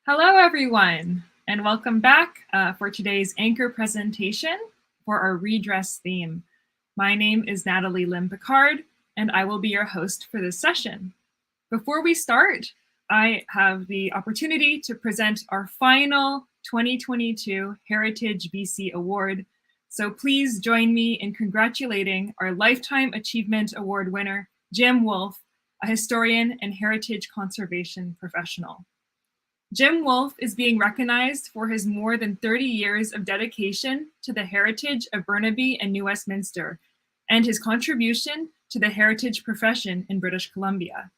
Hello, everyone, and welcome back for today's anchor presentation for our redress theme. My name is Natalie Lim Picard, and I will be your host for this session. Before we start, I have the opportunity to present our final 2022 Heritage BC Award. So please join me in congratulating our Lifetime Achievement Award winner, Jim Wolfe, a historian and heritage conservation professional. Jim Wolfe is being recognized for his more than 30 years of dedication to the heritage of Burnaby and New Westminster, and his contribution to the heritage profession in British Columbia.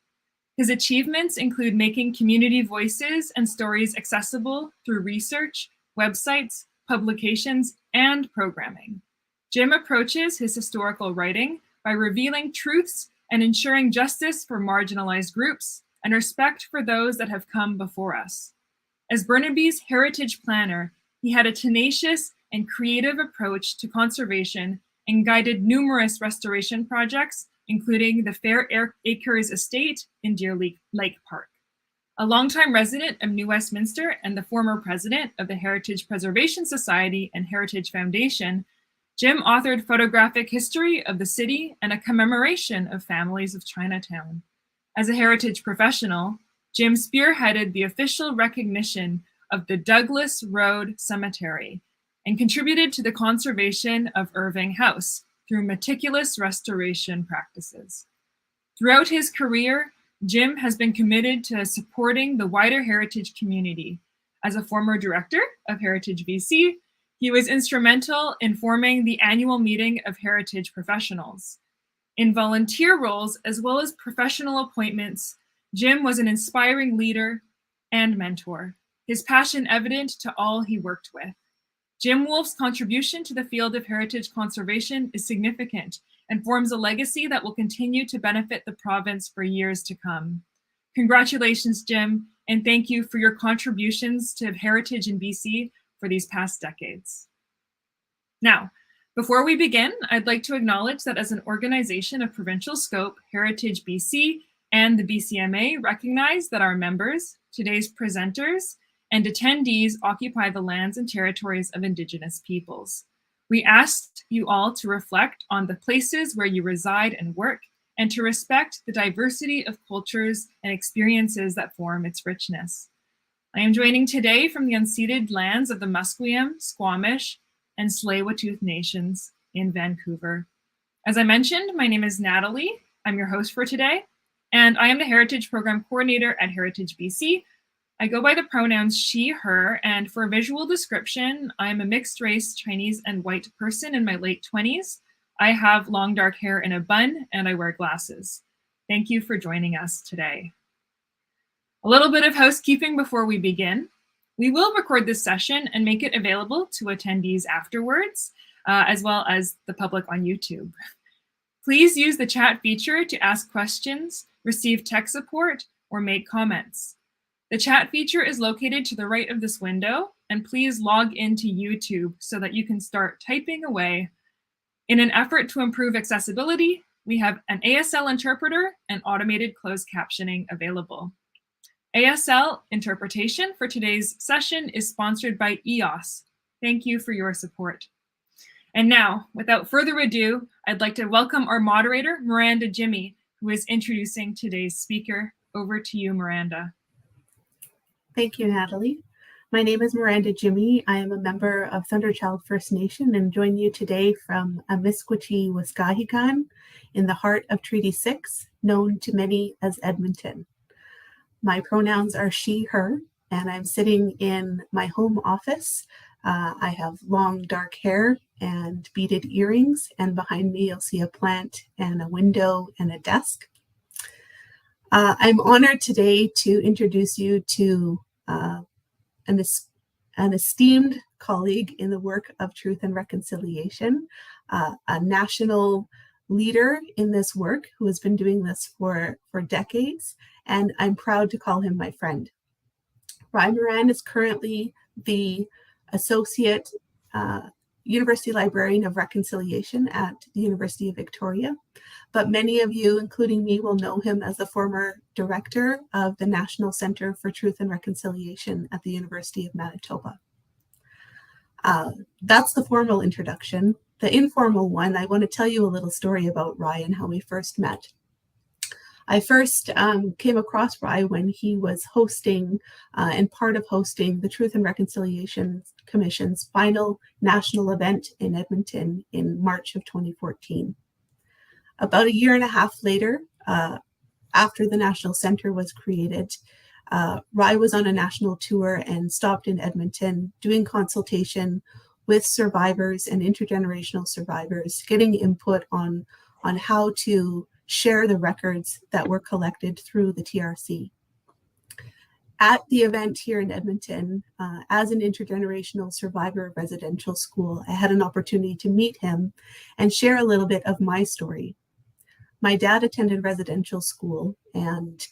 His achievements include making community voices and stories accessible through research, websites, publications, and programming. Jim approaches his historical writing by revealing truths and ensuring justice for marginalized groups and respect for those that have come before us. As Burnaby's heritage planner, he had a tenacious and creative approach to conservation and guided numerous restoration projects, including the Fair Acres Estate in Deer Lake Park. A longtime resident of New Westminster and the former president of the Heritage Preservation Society and Heritage Foundation, Jim authored Photographic History of the City and a Commemoration of Families of Chinatown. As a heritage professional, Jim spearheaded the official recognition of the Douglas Road Cemetery and contributed to the conservation of Irving House through meticulous restoration practices. Throughout his career, Jim has been committed to supporting the wider heritage community. As a former director of Heritage BC, he was instrumental in forming the annual meeting of heritage professionals. In volunteer roles, as well as professional appointments, Jim was an inspiring leader and mentor, his passion evident to all he worked with. Jim Wolfe's contribution to the field of heritage conservation is significant and forms a legacy that will continue to benefit the province for years to come. Congratulations, Jim, and thank you for your contributions to heritage in BC for these past decades. Now, before we begin, I'd like to acknowledge that as an organization of provincial scope, Heritage BC and the BCMA recognize that our members, today's presenters, and attendees occupy the lands and territories of Indigenous peoples. We asked you all to reflect on the places where you reside and work, and to respect the diversity of cultures and experiences that form its richness. I am joining today from the unceded lands of the Musqueam, Squamish, and Tsleil-Waututh Nations in Vancouver. As I mentioned, my name is Natalie. I'm your host for today, and I am the Heritage Program Coordinator at Heritage BC. I go by the pronouns she, her, and for a visual description, I am a mixed race Chinese and white person in my late 20s. I have long dark hair in a bun, and I wear glasses. Thank you for joining us today. A little bit of housekeeping before we begin. We will record this session and make it available to attendees afterwards, as well as the public on YouTube. Please use the chat feature to ask questions, receive tech support, or make comments. The chat feature is located to the right of this window, and please log into YouTube so that you can start typing away. In an effort to improve accessibility, we have an ASL interpreter and automated closed captioning available. ASL interpretation for today's session is sponsored by EOS. Thank you for your support. And now, without further ado, I'd like to welcome our moderator, Miranda Jimmy, who is introducing today's speaker. Over to you, Miranda. Thank you, Natalie. My name is Miranda Jimmy. I am a member of Thunderchild First Nation and join you today from Amiskwaci, Waskahikan, in the heart of Treaty 6, known to many as Edmonton. My pronouns are she, her, and I'm sitting in my home office. I have long dark hair and beaded earrings, and behind me you'll see a plant and a window and a desk. I'm honored today to introduce you to an esteemed colleague in the work of truth and reconciliation, a national leader in this work who has been doing this for decades, and I'm proud to call him my friend. Moran is currently the Associate University Librarian of Reconciliation at the University of Victoria, but many of you, including me, will know him as the former director of the National Centre for Truth and Reconciliation at the University of Manitoba. That's the formal introduction. The informal one, I want to tell you a little story about Ry and how we first met. I first came across Ry when he was hosting and part of hosting the Truth and Reconciliation Commission's final national event in Edmonton in March of 2014. About a year and a half later, after the National Centre was created, Ry was on a national tour and stopped in Edmonton doing consultation with survivors and intergenerational survivors, getting input on how to share the records that were collected through the TRC. At the event here in Edmonton, as an intergenerational survivor of residential school, I had an opportunity to meet him and share a little bit of my story. My dad attended residential school and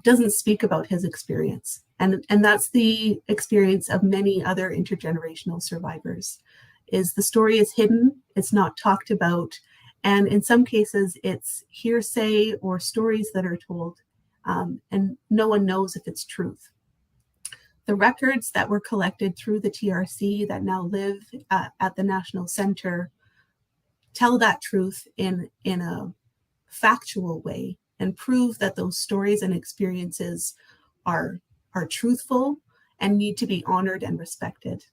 doesn't speak about his experience. And that's the experience of many other intergenerational survivors, is the story is hidden, it's not talked about, and in some cases it's hearsay or stories that are told, and no one knows if it's truth. The records that were collected through the TRC that now live at the National Centre tell that truth in a factual way and prove that those stories and experiences are truthful and need to be honored and respected.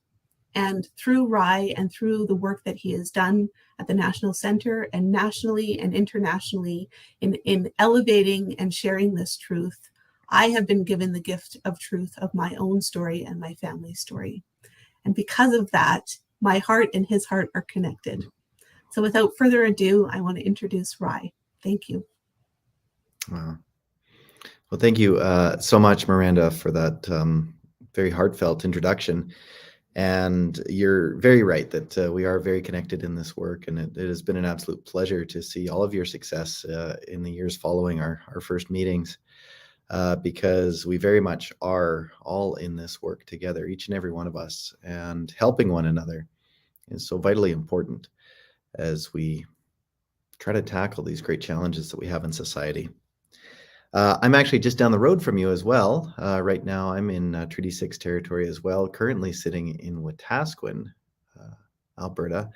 And through Ry and through the work that he has done at the National Centre and nationally and internationally in elevating and sharing this truth, I have been given the gift of truth of my own story and my family's story. And because of that, my heart and his heart are connected. So without further ado, I want to introduce Ry. Thank you. Wow. Well, thank you so much, Miranda, for that very heartfelt introduction. And you're very right that we are very connected in this work, and it has been an absolute pleasure to see all of your success in the years following our first meetings, because we very much are all in this work together, each and every one of us, and helping one another is so vitally important as we try to tackle these great challenges that we have in society. I'm actually just down the road from you as well. Right now, I'm in Treaty 6 territory as well, currently sitting in Wetaskiwin, Alberta.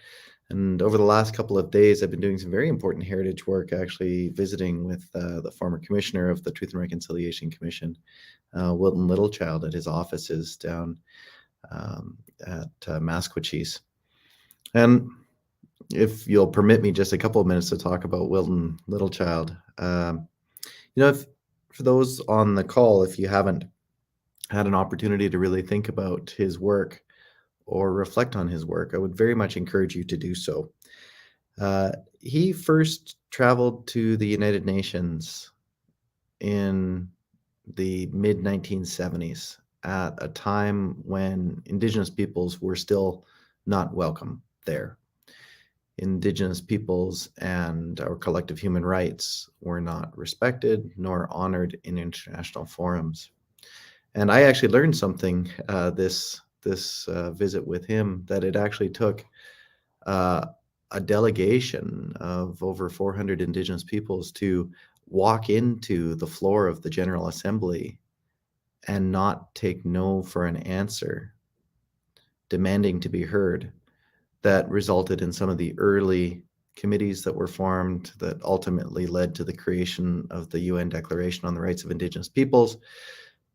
And over the last couple of days, I've been doing some very important heritage work, actually visiting with the former commissioner of the Truth and Reconciliation Commission, Wilton Littlechild, at his offices down at Maskwacis. And if you'll permit me just a couple of minutes to talk about Wilton Littlechild, for those on the call, if you haven't had an opportunity to really think about his work or reflect on his work, I would very much encourage you to do so. He first traveled to the United Nations in the mid-1970s at a time when Indigenous peoples were still not welcome there. Indigenous peoples and our collective human rights were not respected nor honored in international forums. And I actually learned something this visit with him, that it actually took a delegation of over 400 Indigenous peoples to walk into the floor of the General Assembly and not take no for an answer, demanding to be heard. That resulted in some of the early committees that were formed that ultimately led to the creation of the UN Declaration on the Rights of Indigenous Peoples,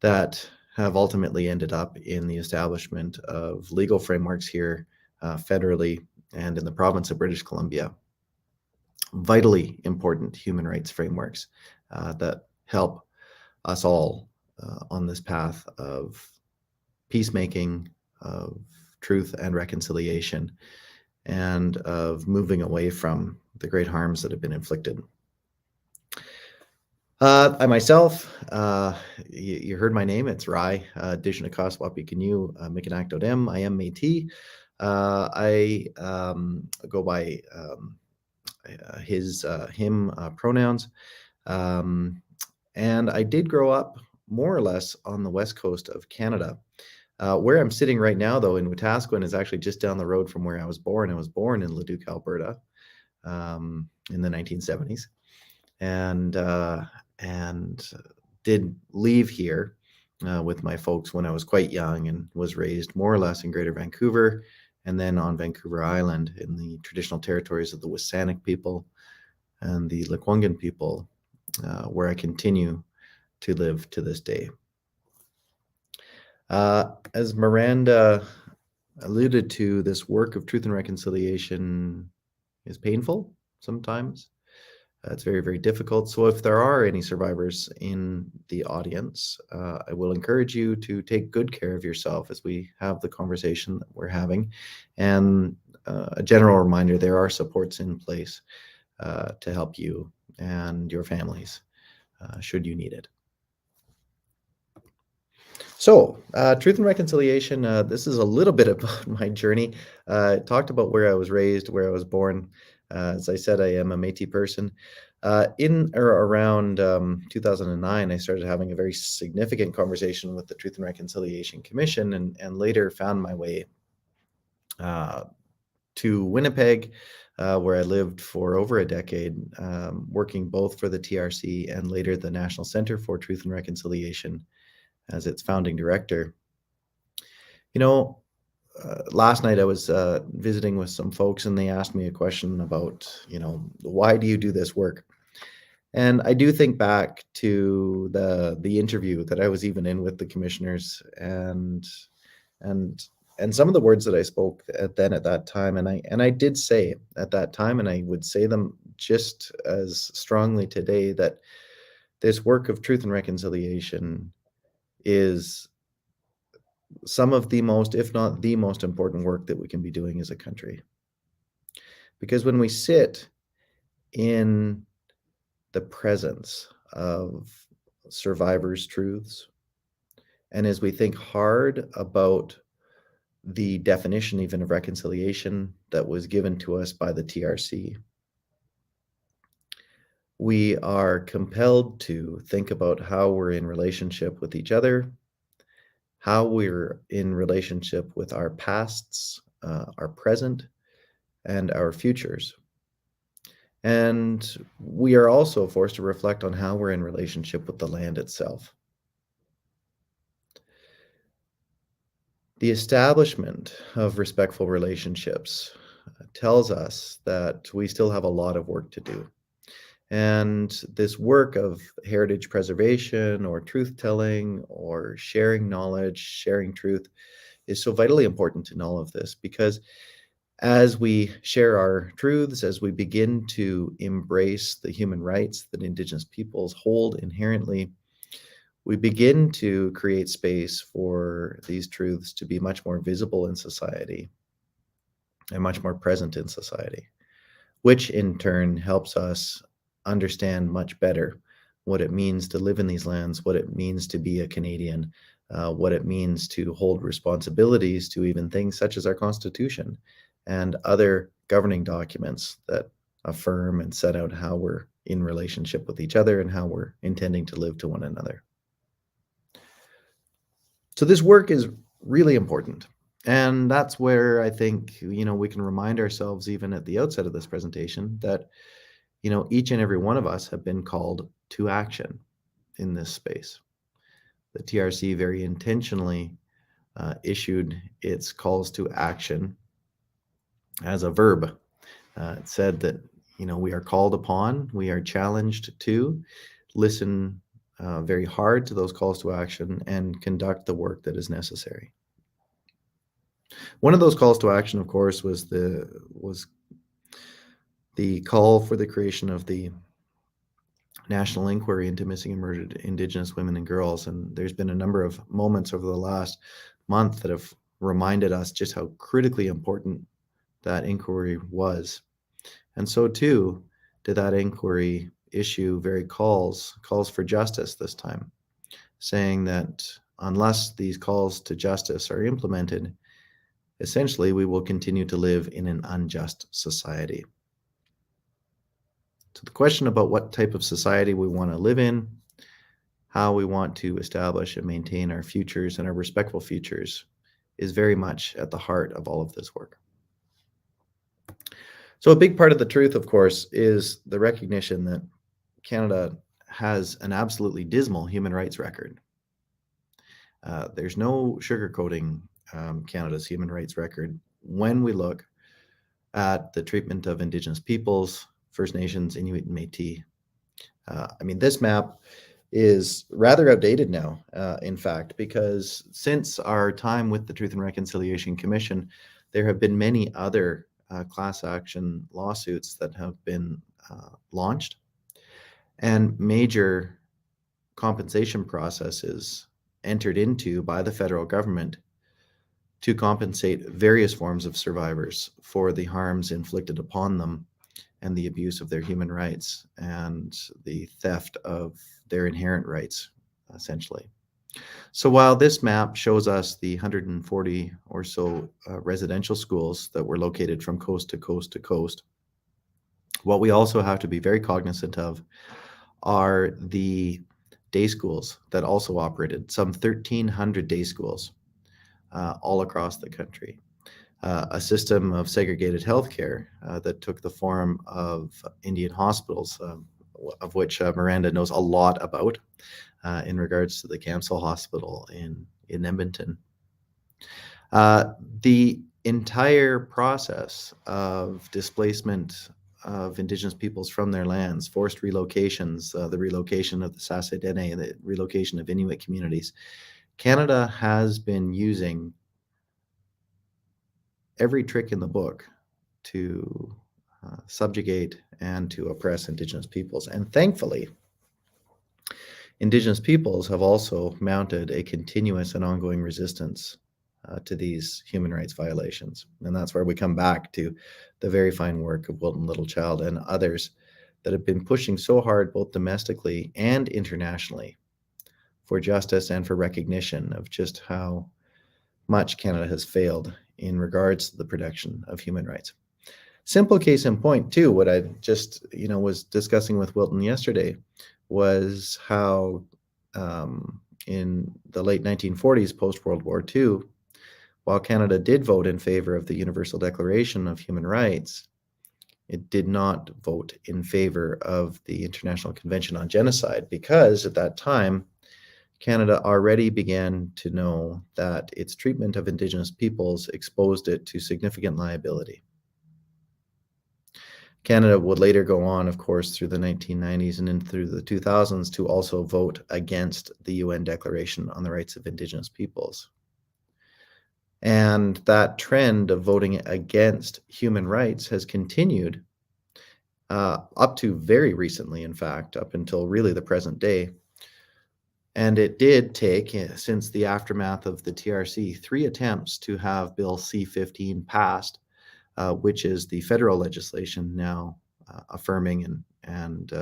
that have ultimately ended up in the establishment of legal frameworks here federally and in the province of British Columbia. Vitally important human rights frameworks that help us all on this path of peacemaking, of truth and reconciliation, and of moving away from the great harms that have been inflicted. I myself, you heard my name, it's Ry, Dishnakas Wapikanu, Mikanakdodem. I am Métis. I go by him pronouns. And I did grow up more or less on the west coast of Canada. Where I'm sitting right now, though, in Wetaskiwin, is actually just down the road from where I was born. I was born in Leduc, Alberta, in the 1970s, and did leave here with my folks when I was quite young, and was raised more or less in Greater Vancouver, and then on Vancouver Island in the traditional territories of the Wisanic people and the Lekwungen people, where I continue to live to this day. As Miranda alluded to, this work of truth and reconciliation is painful sometimes. It's very, very difficult. So if there are any survivors in the audience, I will encourage you to take good care of yourself as we have the conversation that we're having. And a general reminder, there are supports in place to help you and your families should you need it. So, truth and reconciliation, this is a little bit about my journey. Talked about where I was raised, where I was born. As I said, I am a Métis person. In or around 2009, I started having a very significant conversation with the Truth and Reconciliation Commission, and later found my way to Winnipeg, where I lived for over a decade, working both for the TRC and later the National Centre for Truth and Reconciliation as its founding director. You know, last night I was visiting with some folks, and they asked me a question about, why do you do this work? And I do think back to the interview that I was even in with the commissioners, and some of the words that I spoke at that time, and I did say at that time, and I would say them just as strongly today, that this work of truth and reconciliation is some of the most, if not the most important work that we can be doing as a country. Because when we sit in the presence of survivors' truths, and as we think hard about the definition even of reconciliation that was given to us by the TRC, we are compelled to think about how we're in relationship with each other, how we're in relationship with our pasts, our present, and our futures. And we are also forced to reflect on how we're in relationship with the land itself. The establishment of respectful relationships tells us that we still have a lot of work to do. And this work of heritage preservation or truth-telling or sharing knowledge, sharing truth, is so vitally important in all of this, because as we share our truths, as we begin to embrace the human rights that Indigenous peoples hold inherently, we begin to create space for these truths to be much more visible in society and much more present in society, which in turn helps us understand much better what it means to live in these lands, what it means to be a Canadian, what it means to hold responsibilities to even things such as our Constitution and other governing documents that affirm and set out how we're in relationship with each other and how we're intending to live to one another. So this work is really important. And that's where I think, we can remind ourselves, even at the outset of this presentation, that each and every one of us have been called to action in this space. The TRC very intentionally issued its calls to action as a verb. It said that, we are called upon, we are challenged to listen very hard to those calls to action and conduct the work that is necessary. One of those calls to action, of course, was the call for the creation of the National Inquiry into Missing and Murdered Indigenous Women and Girls. And there's been a number of moments over the last month that have reminded us just how critically important that inquiry was. And so too did that inquiry issue calls for justice this time, saying that unless these calls to justice are implemented, essentially we will continue to live in an unjust society. So the question about what type of society we want to live in, how we want to establish and maintain our futures and our respectful futures is very much at the heart of all of this work. So a big part of the truth, of course, is the recognition that Canada has an absolutely dismal human rights record. There's no sugarcoating Canada's human rights record when we look at the treatment of Indigenous peoples, First Nations, Inuit, and Métis. This map is rather outdated now, in fact, because since our time with the Truth and Reconciliation Commission, there have been many other class action lawsuits that have been launched, and major compensation processes entered into by the federal government to compensate various forms of survivors for the harms inflicted upon them and the abuse of their human rights and the theft of their inherent rights, essentially. So while this map shows us the 140 or so residential schools that were located from coast to coast to coast, what we also have to be very cognizant of are the day schools that also operated, some 1,300 day schools all across the country. A system of segregated healthcare that took the form of Indian hospitals, of which Miranda knows a lot about in regards to the Camsell Hospital in Edmonton. The entire process of displacement of Indigenous peoples from their lands, forced relocations, the relocation of the Saasai Dene, the relocation of Inuit communities, Canada has been using every trick in the book to subjugate and to oppress Indigenous peoples. And thankfully, Indigenous peoples have also mounted a continuous and ongoing resistance to these human rights violations. And that's where we come back to the very fine work of Wilton Littlechild and others that have been pushing so hard, both domestically and internationally, for justice and for recognition of just how much Canada has failed in regards to the protection of human rights. Simple case in point, too, what I just was discussing with Wilton yesterday was how in the late 1940s, post-World War II, while Canada did vote in favor of the Universal Declaration of Human Rights, it did not vote in favor of the International Convention on Genocide because at that time, Canada already began to know that its treatment of Indigenous peoples exposed it to significant liability. Canada would later go on, of course, through the 1990s and into through the 2000s to also vote against the UN Declaration on the Rights of Indigenous Peoples. And that trend of voting against human rights has continued up to very recently, in fact, up until really the present day. And it did take, since the aftermath of the TRC, 3 attempts to have Bill C-15 passed, which is the federal legislation now affirming and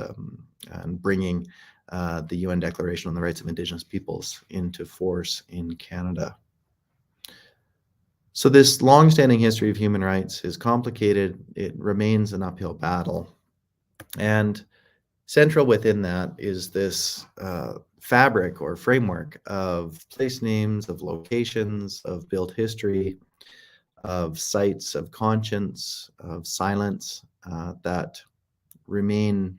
bringing the UN Declaration on the Rights of Indigenous Peoples into force in Canada. So this long-standing history of human rights is complicated. It remains an uphill battle. And central within that is this fabric or framework of place names, of locations, of built history, of sites of conscience, of silence that remain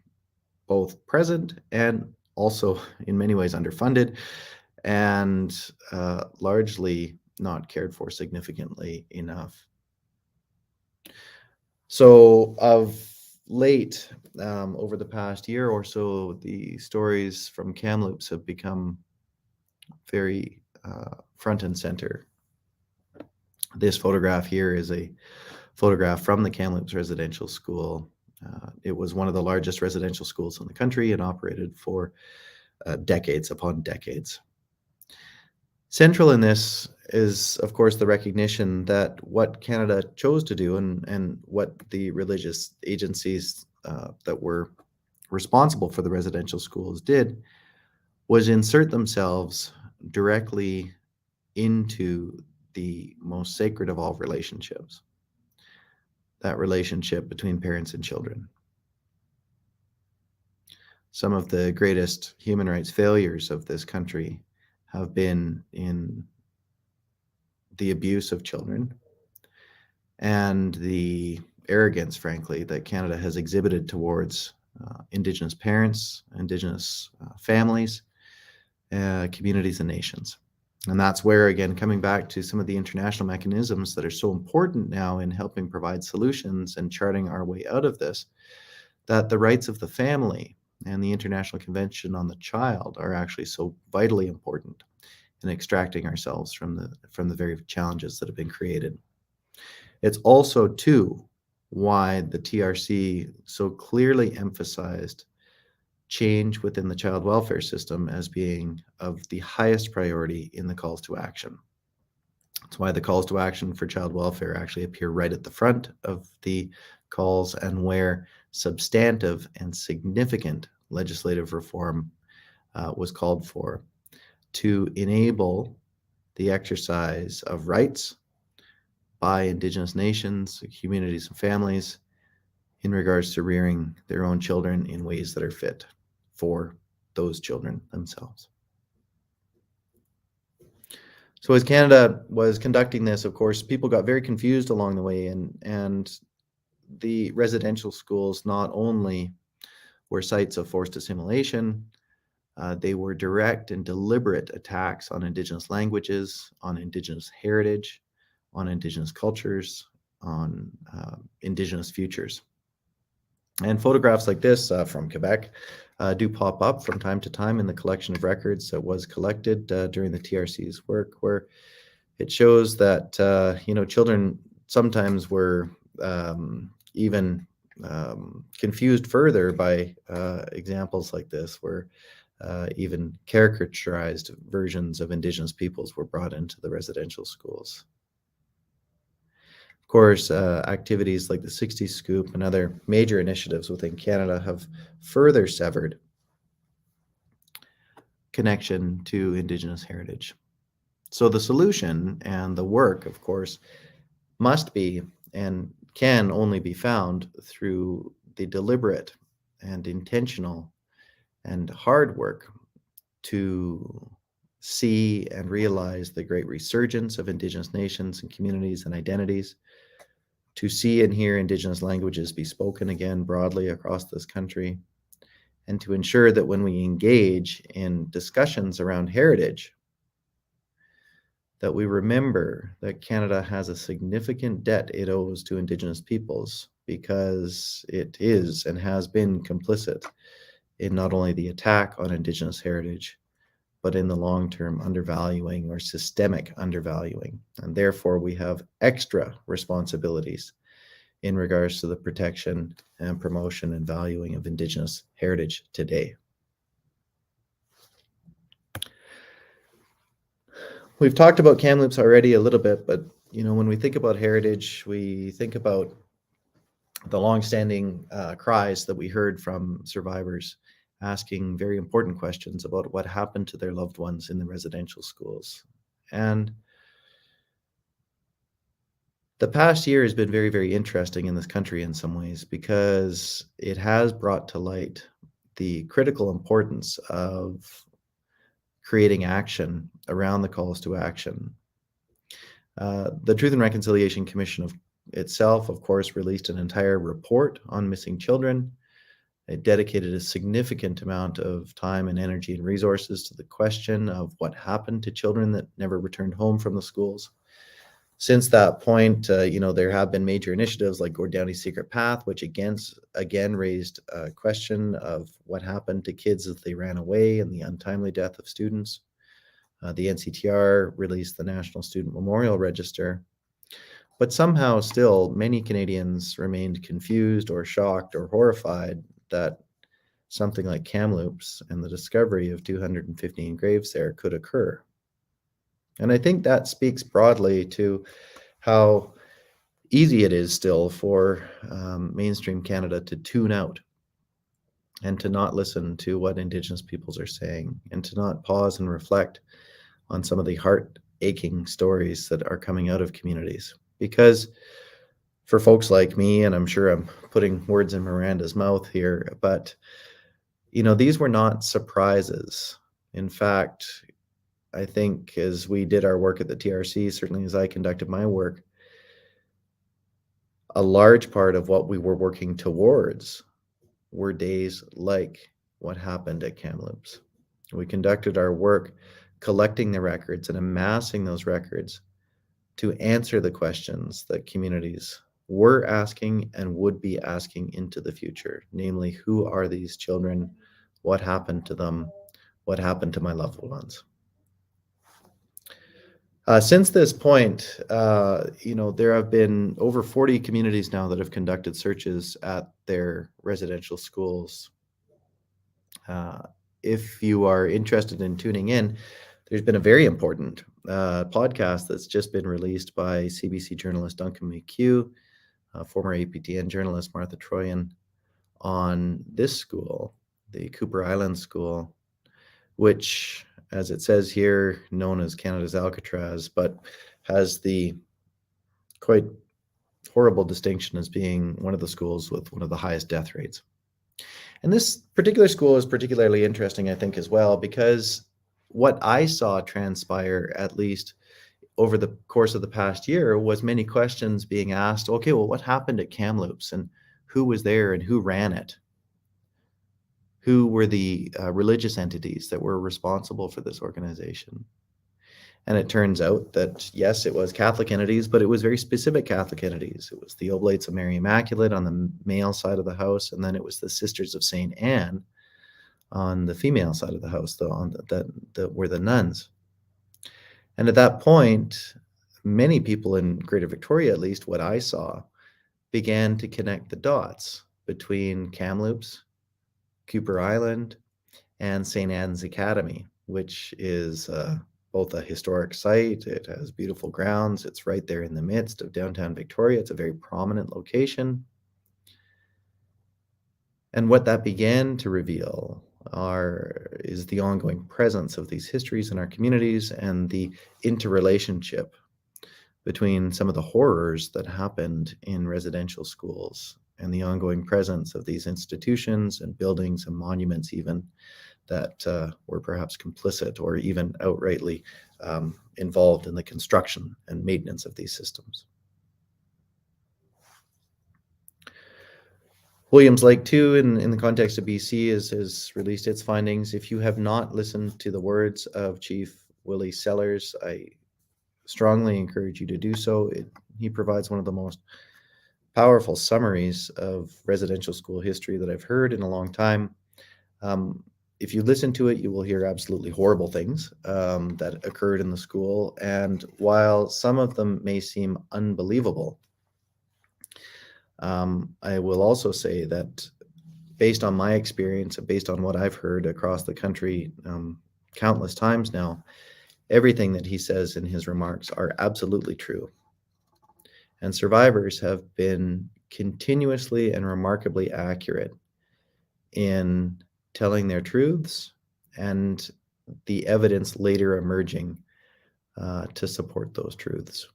both present and also in many ways underfunded and largely not cared for significantly enough. So of late, over the past year or so, the stories from Kamloops have become very front and center. This photograph here is a photograph from the Kamloops Residential School. It was one of the largest residential schools in the country and operated for decades upon decades. Central in this is, of course, the recognition that what Canada chose to do and what the religious agencies that were responsible for the residential schools did was insert themselves directly into the most sacred of all relationships, that relationship between parents and children. some of the greatest human rights failures of this country have been in the abuse of children and the arrogance, frankly, that Canada has exhibited towards Indigenous parents, Indigenous families, communities, and nations. And that's where, again, coming back to some of the international mechanisms that are so important now in helping provide solutions and charting our way out of this, that the rights of the family and the International Convention on the Child are actually so vitally important in extracting ourselves from the very challenges that have been created. It's also, too, why the TRC so clearly emphasized change within the child welfare system as being of the highest priority in the calls to action. That's why the calls to action for child welfare actually appear right at the front of the calls, and where substantive and significant legislative reform was called for to enable the exercise of rights by Indigenous nations, communities, and families in regards to rearing their own children in ways that are fit for those children themselves. So as Canada was conducting this, of course, people got very confused along the way, and the residential schools not only were sites of forced assimilation, they were direct and deliberate attacks on Indigenous languages, on Indigenous heritage, on Indigenous cultures, on Indigenous futures. And photographs like this from Quebec do pop up from time to time in the collection of records that was collected during the TRC's work, where it shows that children sometimes were even confused further by examples like this, where even caricaturized versions of Indigenous peoples were brought into the residential schools. Of course, activities like the 60s Scoop and other major initiatives within Canada have further severed connection to Indigenous heritage. So the solution and the work, of course, must be and can only be found through the deliberate and intentional and hard work to see and realize the great resurgence of Indigenous nations and communities and identities, to see and hear Indigenous languages be spoken again broadly across this country, and to ensure that when we engage in discussions around heritage, that we remember that Canada has a significant debt it owes to Indigenous peoples, because it is and has been complicit in not only the attack on Indigenous heritage, but in the long-term undervaluing or systemic undervaluing. And therefore, we have extra responsibilities in regards to the protection and promotion and valuing of Indigenous heritage today. We've talked about Kamloops already a little bit, but when we think about heritage, we think about the longstanding cries that we heard from survivors asking very important questions about what happened to their loved ones in the residential schools. And the past year has been very, very interesting in this country in some ways, because it has brought to light the critical importance of creating action around the calls to action. The Truth and Reconciliation Commission itself, of course, released an entire report on missing children. It dedicated a significant amount of time and energy and resources to the question of what happened to children that never returned home from the schools. Since that point, there have been major initiatives like Gord Downey's Secret Path, which again raised a question of what happened to kids as they ran away and the untimely death of students. The NCTR released the National Student Memorial Register. But somehow still, many Canadians remained confused or shocked or horrified that something like Kamloops and the discovery of 215 graves there could occur. And I think that speaks broadly to how easy it is still for mainstream Canada to tune out and to not listen to what Indigenous peoples are saying, and to not pause and reflect on some of the heart-aching stories that are coming out of communities. Because for folks like me, and I'm sure I'm putting words in Miranda's mouth here, but these were not surprises. In fact, I think as we did our work at the TRC, certainly as I conducted my work, a large part of what we were working towards were days like what happened at Kamloops. We conducted our work collecting the records and amassing those records to answer the questions that communities were asking and would be asking into the future, namely, who are these children? What happened to them? What happened to my loved ones? Since this point, there have been over 40 communities now that have conducted searches at their residential schools. If you are interested in tuning in, there's been a very important podcast that's just been released by CBC journalist Duncan McHugh, former APTN journalist Martha Troyan, on this school, the Cooper Island School, which, as it says here, known as Canada's Alcatraz, but has the quite horrible distinction as being one of the schools with one of the highest death rates. And this particular school is particularly interesting, I think, as well, because what I saw transpire, at least over the course of the past year, was many questions being asked. Okay, well, what happened at Kamloops, and who was there, and who ran it? Who were the religious entities that were responsible for this organization? And it turns out that, yes, it was Catholic entities, but it was very specific Catholic entities. It was the Oblates of Mary Immaculate on the male side of the house, and then it was the Sisters of St. Anne on the female side of the house, that were the nuns. And at that point, many people in Greater Victoria, at least what I saw, began to connect the dots between Kamloops, Cooper Island, and St. Anne's Academy, which is both a historic site. It has beautiful grounds. It's right there in the midst of downtown Victoria. It's a very prominent location. And what that began to reveal is the ongoing presence of these histories in our communities and the interrelationship between some of the horrors that happened in residential schools and the ongoing presence of these institutions and buildings and monuments even that were perhaps complicit or even outrightly involved in the construction and maintenance of these systems. Williams Lake, too, in the context of BC, has released its findings. If you have not listened to the words of Chief Willie Sellers, I strongly encourage you to do so. He provides one of the most powerful summaries of residential school history that I've heard in a long time. If you listen to it, you will hear absolutely horrible things that occurred in the school. And while some of them may seem unbelievable, I will also say that based on my experience and based on what I've heard across the country countless times now, everything that he says in his remarks are absolutely true. And survivors have been continuously and remarkably accurate in telling their truths and the evidence later emerging to support those truths.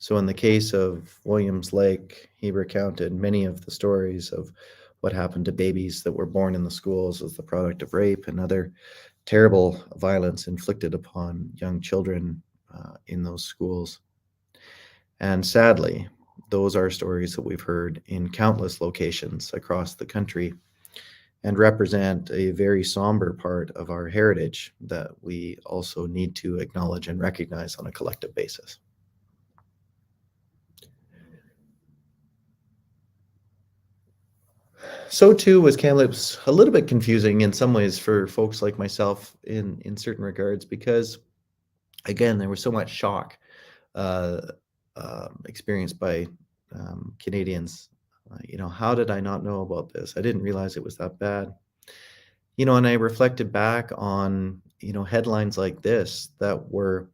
So in the case of Williams Lake, he recounted many of the stories of what happened to babies that were born in the schools as the product of rape and other terrible violence inflicted upon young children in those schools. And sadly, those are stories that we've heard in countless locations across the country and represent a very somber part of our heritage that we also need to acknowledge and recognize on a collective basis. So too was Kamloops a little bit confusing in some ways for folks like myself in certain regards, because again, there was so much shock experienced by Canadians. How did I not know about this? I didn't realize it was that bad. And I reflected back on, headlines like this that were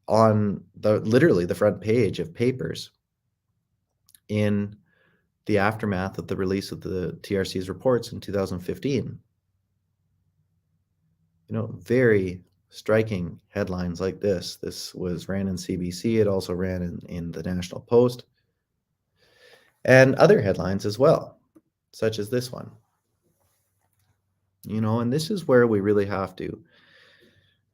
on literally the front page of papers in the aftermath of the release of the TRC's reports in 2015. Very striking headlines like this. This ran in CBC. It also ran in the National Post. And other headlines as well, such as this one. And this is where we really have to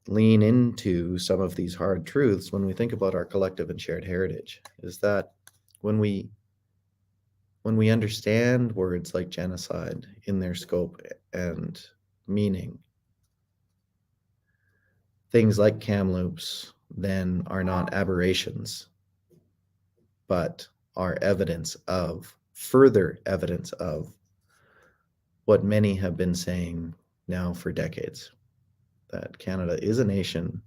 lean into some of these hard truths when we think about our collective and shared heritage, is that when we understand words like genocide in their scope and meaning, things like Kamloops then are not aberrations, but are further evidence of what many have been saying now for decades, that Canada is a nation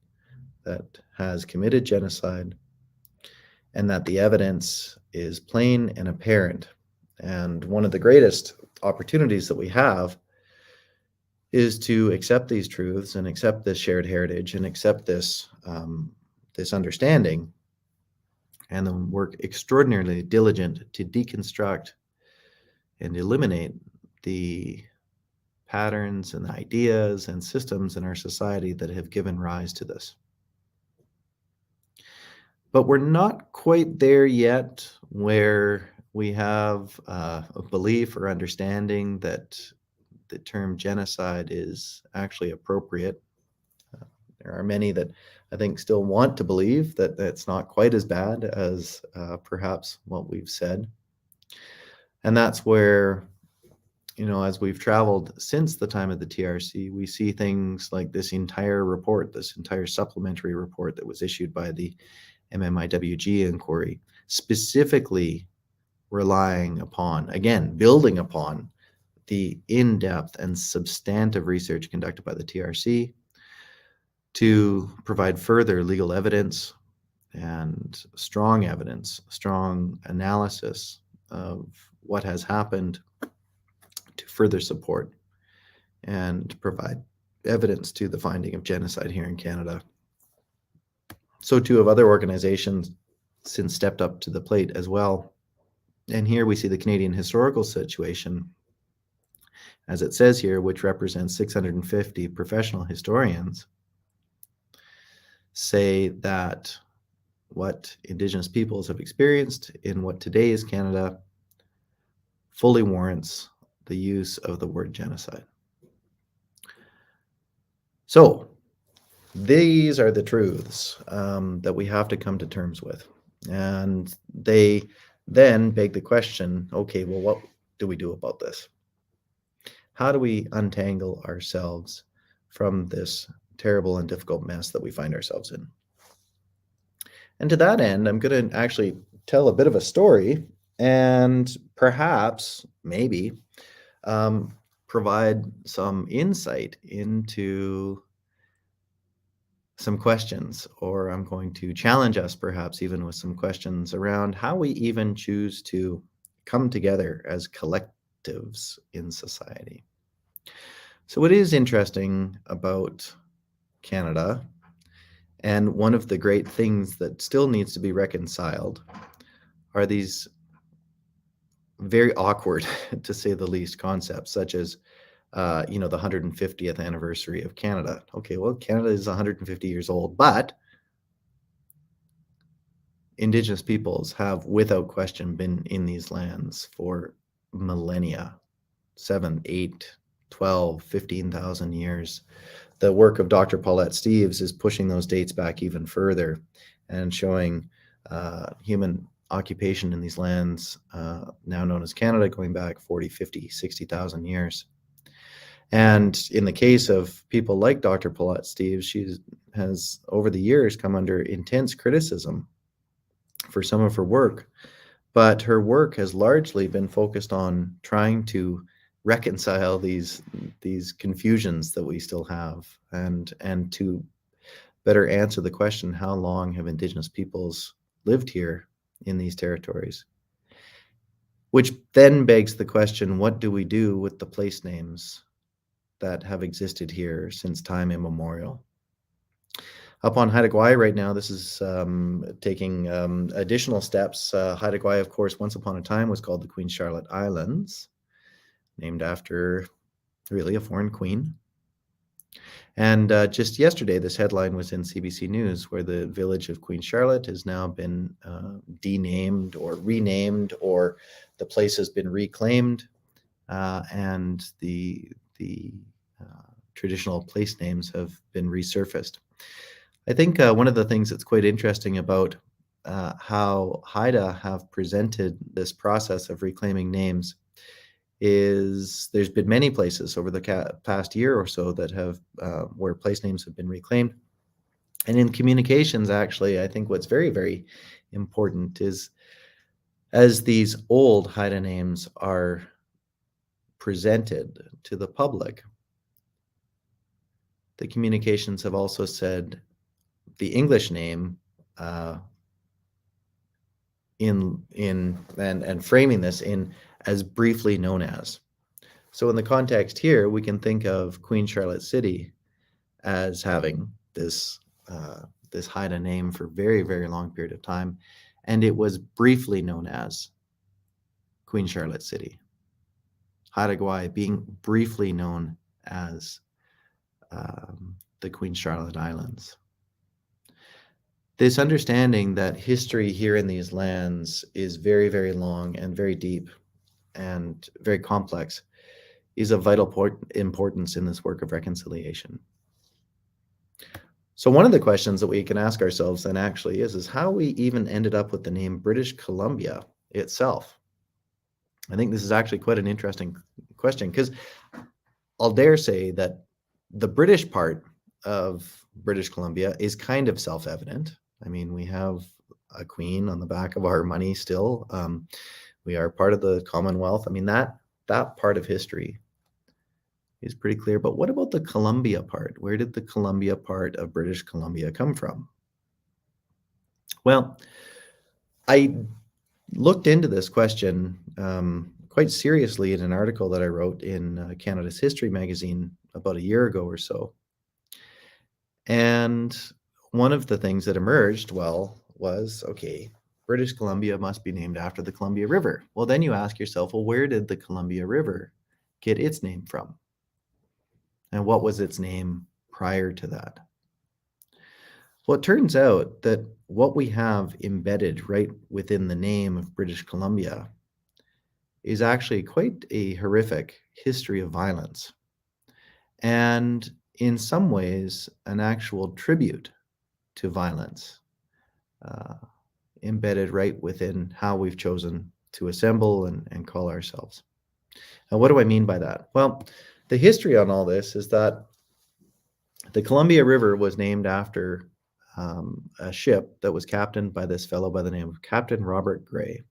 that has committed genocide, and that the evidence is plain and apparent. And one of the greatest opportunities that we have is to accept these truths and accept this shared heritage and accept this understanding, and then work extraordinarily diligent to deconstruct and eliminate the patterns and ideas and systems in our society that have given rise to this. But we're not quite there yet where we have a belief or understanding that the term genocide is actually appropriate. There are many that I think still want to believe that it's not quite as bad as perhaps what we've said. And that's where, as we've traveled since the time of the TRC, we see things like this entire report, this entire supplementary report that was issued by the MMIWG inquiry, specifically relying upon, again, building upon the in-depth and substantive research conducted by the TRC to provide further legal evidence and strong evidence, strong analysis of what has happened to further support and provide evidence to the finding of genocide here in Canada. So too have other organizations since stepped up to the plate as well. And here we see the Canadian historical situation, as it says here, which represents 650 professional historians, say that what Indigenous peoples have experienced in what today is Canada fully warrants the use of the word genocide. So these are the truths that we have to come to terms with. And they then beg the question, okay, well, what do we do about this? How do we untangle ourselves from this terrible and difficult mess that we find ourselves in? And to that end, I'm going to actually tell a bit of a story and perhaps, maybe, provide some insight into some questions, or I'm going to challenge us perhaps even with some questions around how we even choose to come together as collectives in society. So what is interesting about Canada, and one of the great things that still needs to be reconciled, are these very awkward, to say the least, concepts such as the 150th anniversary of Canada. Okay, well, Canada is 150 years old, but Indigenous peoples have, without question, been in these lands for millennia, 7, 8, 12, 15,000 years. The work of Dr. Paulette Steeves is pushing those dates back even further and showing human occupation in these lands, now known as Canada, going back 40, 50, 60,000 years. And in the case of people like Dr. Paulette Steeves, she has over the years come under intense criticism for some of her work, but her work has largely been focused on trying to reconcile these confusions that we still have, and to better answer the question, how long have Indigenous peoples lived here in these territories? Which then begs the question, what do we do with the place names that have existed here since time immemorial? Up on Haida Gwaii right now, this is taking additional steps. Haida Gwaii, of course, once upon a time was called the Queen Charlotte Islands, named after really a foreign queen. And just yesterday, this headline was in CBC News, where the village of Queen Charlotte has now been denamed or renamed, or the place has been reclaimed, and the traditional place names have been resurfaced. I think one of the things that's quite interesting about how Haida have presented this process of reclaiming names is there's been many places over the past year or so that have where place names have been reclaimed. And in communications, actually, I think what's very, very important is as these old Haida names are presented to the public, the communications have also said the English name and framing this in as briefly known as. So in the context here, we can think of Queen Charlotte City as having this this Haida name for a very, very long period of time, and it was briefly known as Queen Charlotte City. Haida Gwaii being briefly known as the Queen Charlotte Islands. This understanding that history here in these lands is very, very long and very deep and very complex is of vital importance in this work of reconciliation. So one of the questions that we can ask ourselves then actually is how we even ended up with the name British Columbia itself. I think this is actually quite an interesting question, because I'll dare say that the British part of British Columbia is kind of self-evident. I mean, we have a queen on the back of our money still. We are part of the Commonwealth. I mean, that part of history is pretty clear. But what about the Columbia part? Where did the Columbia part of British Columbia come from? Well, I looked into this question quite seriously in an article that I wrote in Canada's History magazine about a year ago or so. And one of the things that emerged, was, okay, British Columbia must be named after the Columbia River. Well, then you ask yourself, well, where did the Columbia River get its name from? And what was its name prior to that? Well, it turns out that what we have embedded right within the name of British Columbia is actually quite a horrific history of violence, and in some ways an actual tribute to violence embedded right within how we've chosen to assemble and call ourselves. Now, what do I mean by that? Well, the history on all this is that the Columbia River was named after a ship that was captained by this fellow by the name of Captain Robert Gray.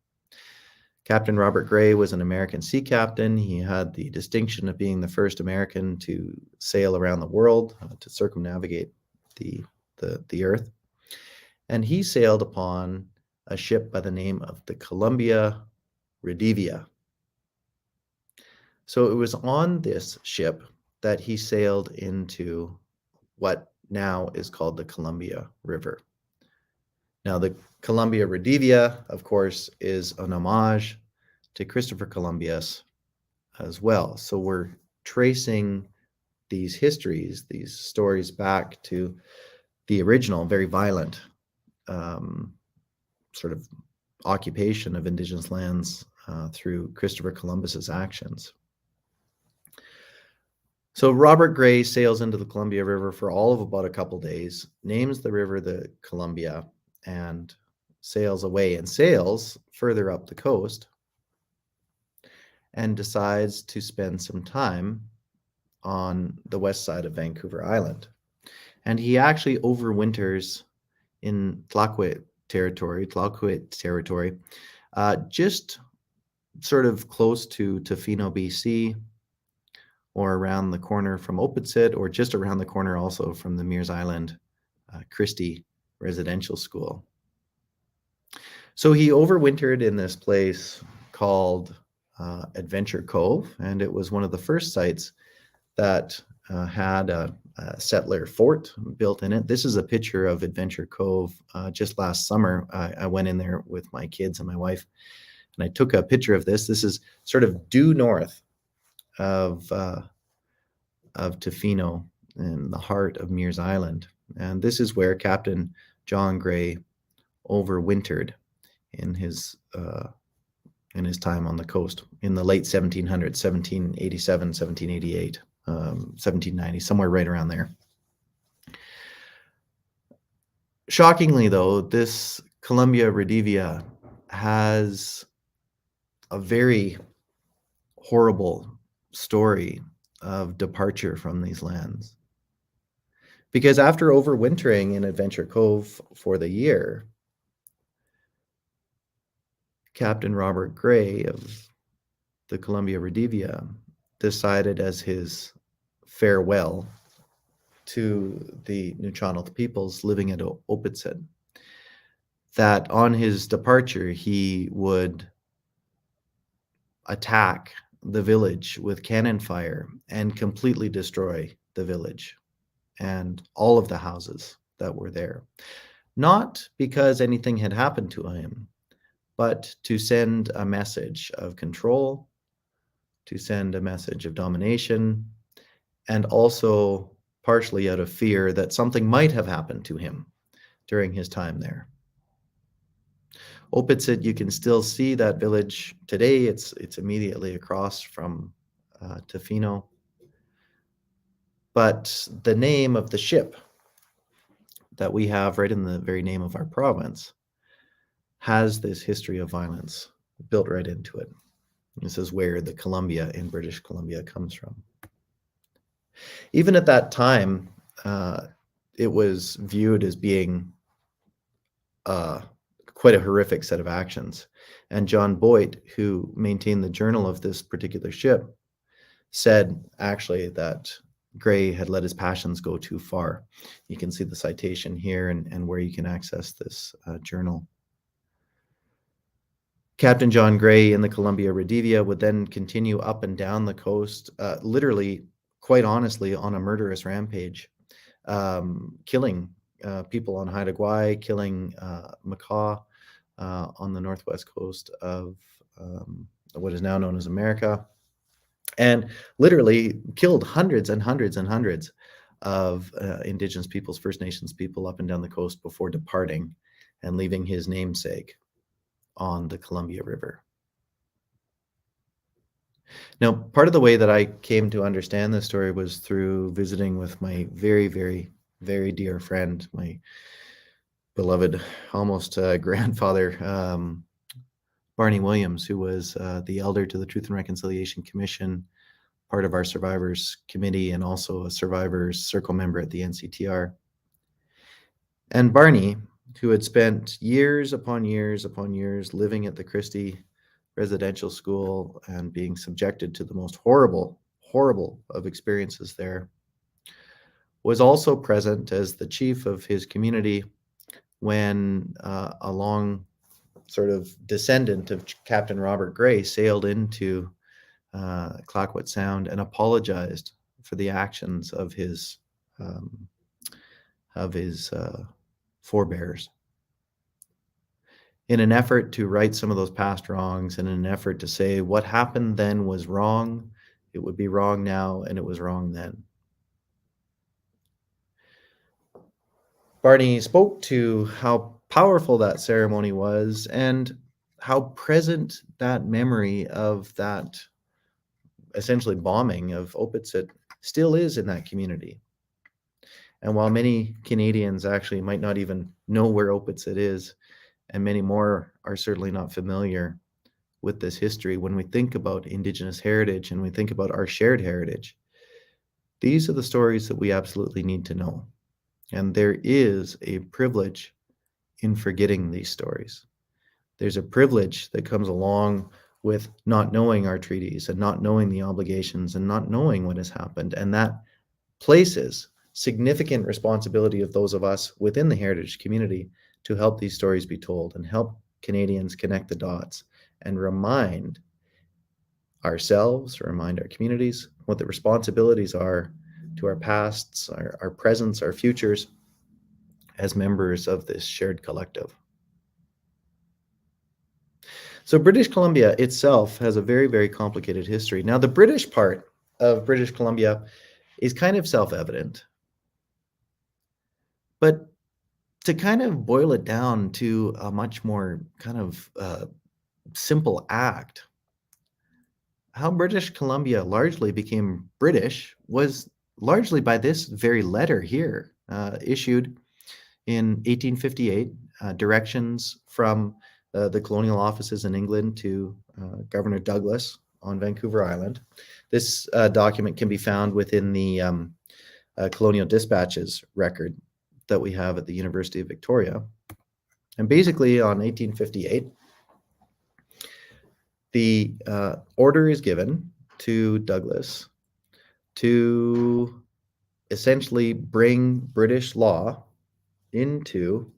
Captain Robert Gray was an American sea captain. He had the distinction of being the first American to sail around the world, to circumnavigate the earth. And he sailed upon a ship by the name of the Columbia Redivia. So it was on this ship that he sailed into what now is called the Columbia River. Now, the Columbia Redivia, of course, is an homage to Christopher Columbus as well. So we're tracing these histories, these stories back to the original, very violent sort of occupation of Indigenous lands through Christopher Columbus's actions. So Robert Gray sails into the Columbia River for all of about a couple days, names the river the Columbia, and sails away, and sails further up the coast, and decides to spend some time on the west side of Vancouver Island. And he actually overwinters in Tlaquit territory, just sort of close to Tofino, BC, or around the corner from Opitsit, or just around the corner also from the Mears Island Christie Residential School. So he overwintered in this place called Adventure Cove, and it was one of the first sites that had a settler fort built in it. This is a picture of Adventure Cove. Just last summer, I went in there with my kids and my wife, and I took a picture of this. This is sort of due north of Tofino, in the heart of Mears Island. And this is where Captain John Gray overwintered in his time on the coast in the late 1700s, 1787, 1788. 1790, somewhere right around there. Shockingly, though, this Columbia Redivia has a very horrible story of departure from these lands. Because after overwintering in Adventure Cove for the year, Captain Robert Gray of the Columbia Redivia decided as his farewell to the Nuu-chah-nulth peoples living at Opitsit that on his departure he would attack the village with cannon fire and completely destroy the village and all of the houses that were there. Not because anything had happened to him, but to send a message of control, to send a message of domination, and also partially out of fear that something might have happened to him during his time there. Opitsit, you can still see that village today. It's immediately across from Tofino. But the name of the ship that we have right in the very name of our province has this history of violence built right into it. This is where the Columbia in British Columbia comes from. Even at that time, it was viewed as being quite a horrific set of actions. And John Boyd, who maintained the journal of this particular ship, said actually that Gray had let his passions go too far. You can see the citation here and where you can access this journal. Captain John Gray in the Columbia Redivia would then continue up and down the coast, literally, quite honestly, on a murderous rampage, killing people on Haida Gwaii, killing Macaw on the northwest coast of what is now known as America, and literally killed hundreds and hundreds and hundreds of Indigenous peoples, First Nations people up and down the coast before departing and leaving his namesake on the Columbia River. Now, part of the way that I came to understand this story was through visiting with my very, very, very dear friend, my beloved, almost grandfather, Barney Williams, who was the elder to the Truth and Reconciliation Commission, part of our Survivors Committee, and also a Survivors Circle member at the NCTR. And Barney, who had spent years upon years upon years living at the Christie Residential School and being subjected to the most horrible, horrible of experiences there, was also present as the chief of his community when a long sort of descendant of Captain Robert Gray sailed into Clayoquot Sound and apologized for the actions of his forebears. In an effort to right some of those past wrongs, and in an effort to say what happened then was wrong, it would be wrong now, and it was wrong then. Barney spoke to how powerful that ceremony was and how present that memory of that essentially bombing of Opitsit still is in that community. And while many Canadians actually might not even know where Opitsit is, and many more are certainly not familiar with this history, when we think about Indigenous heritage and we think about our shared heritage, these are the stories that we absolutely need to know. And there is a privilege in forgetting these stories. There's a privilege that comes along with not knowing our treaties and not knowing the obligations and not knowing what has happened. And that places significant responsibility of those of us within the heritage community to help these stories be told and help Canadians connect the dots and remind ourselves, remind our communities what the responsibilities are to our pasts, our presents, our futures as members of this shared collective. So British Columbia itself has a very, very complicated history. Now, the British part of British Columbia is kind of self-evident, but to kind of boil it down to a much more kind of simple act, how British Columbia largely became British was largely by this very letter here, issued in 1858, directions from the colonial offices in England to Governor Douglas on Vancouver Island. This document can be found within the Colonial Dispatches record that we have at the University of Victoria. And basically on 1858, the order is given to Douglas to essentially bring British law into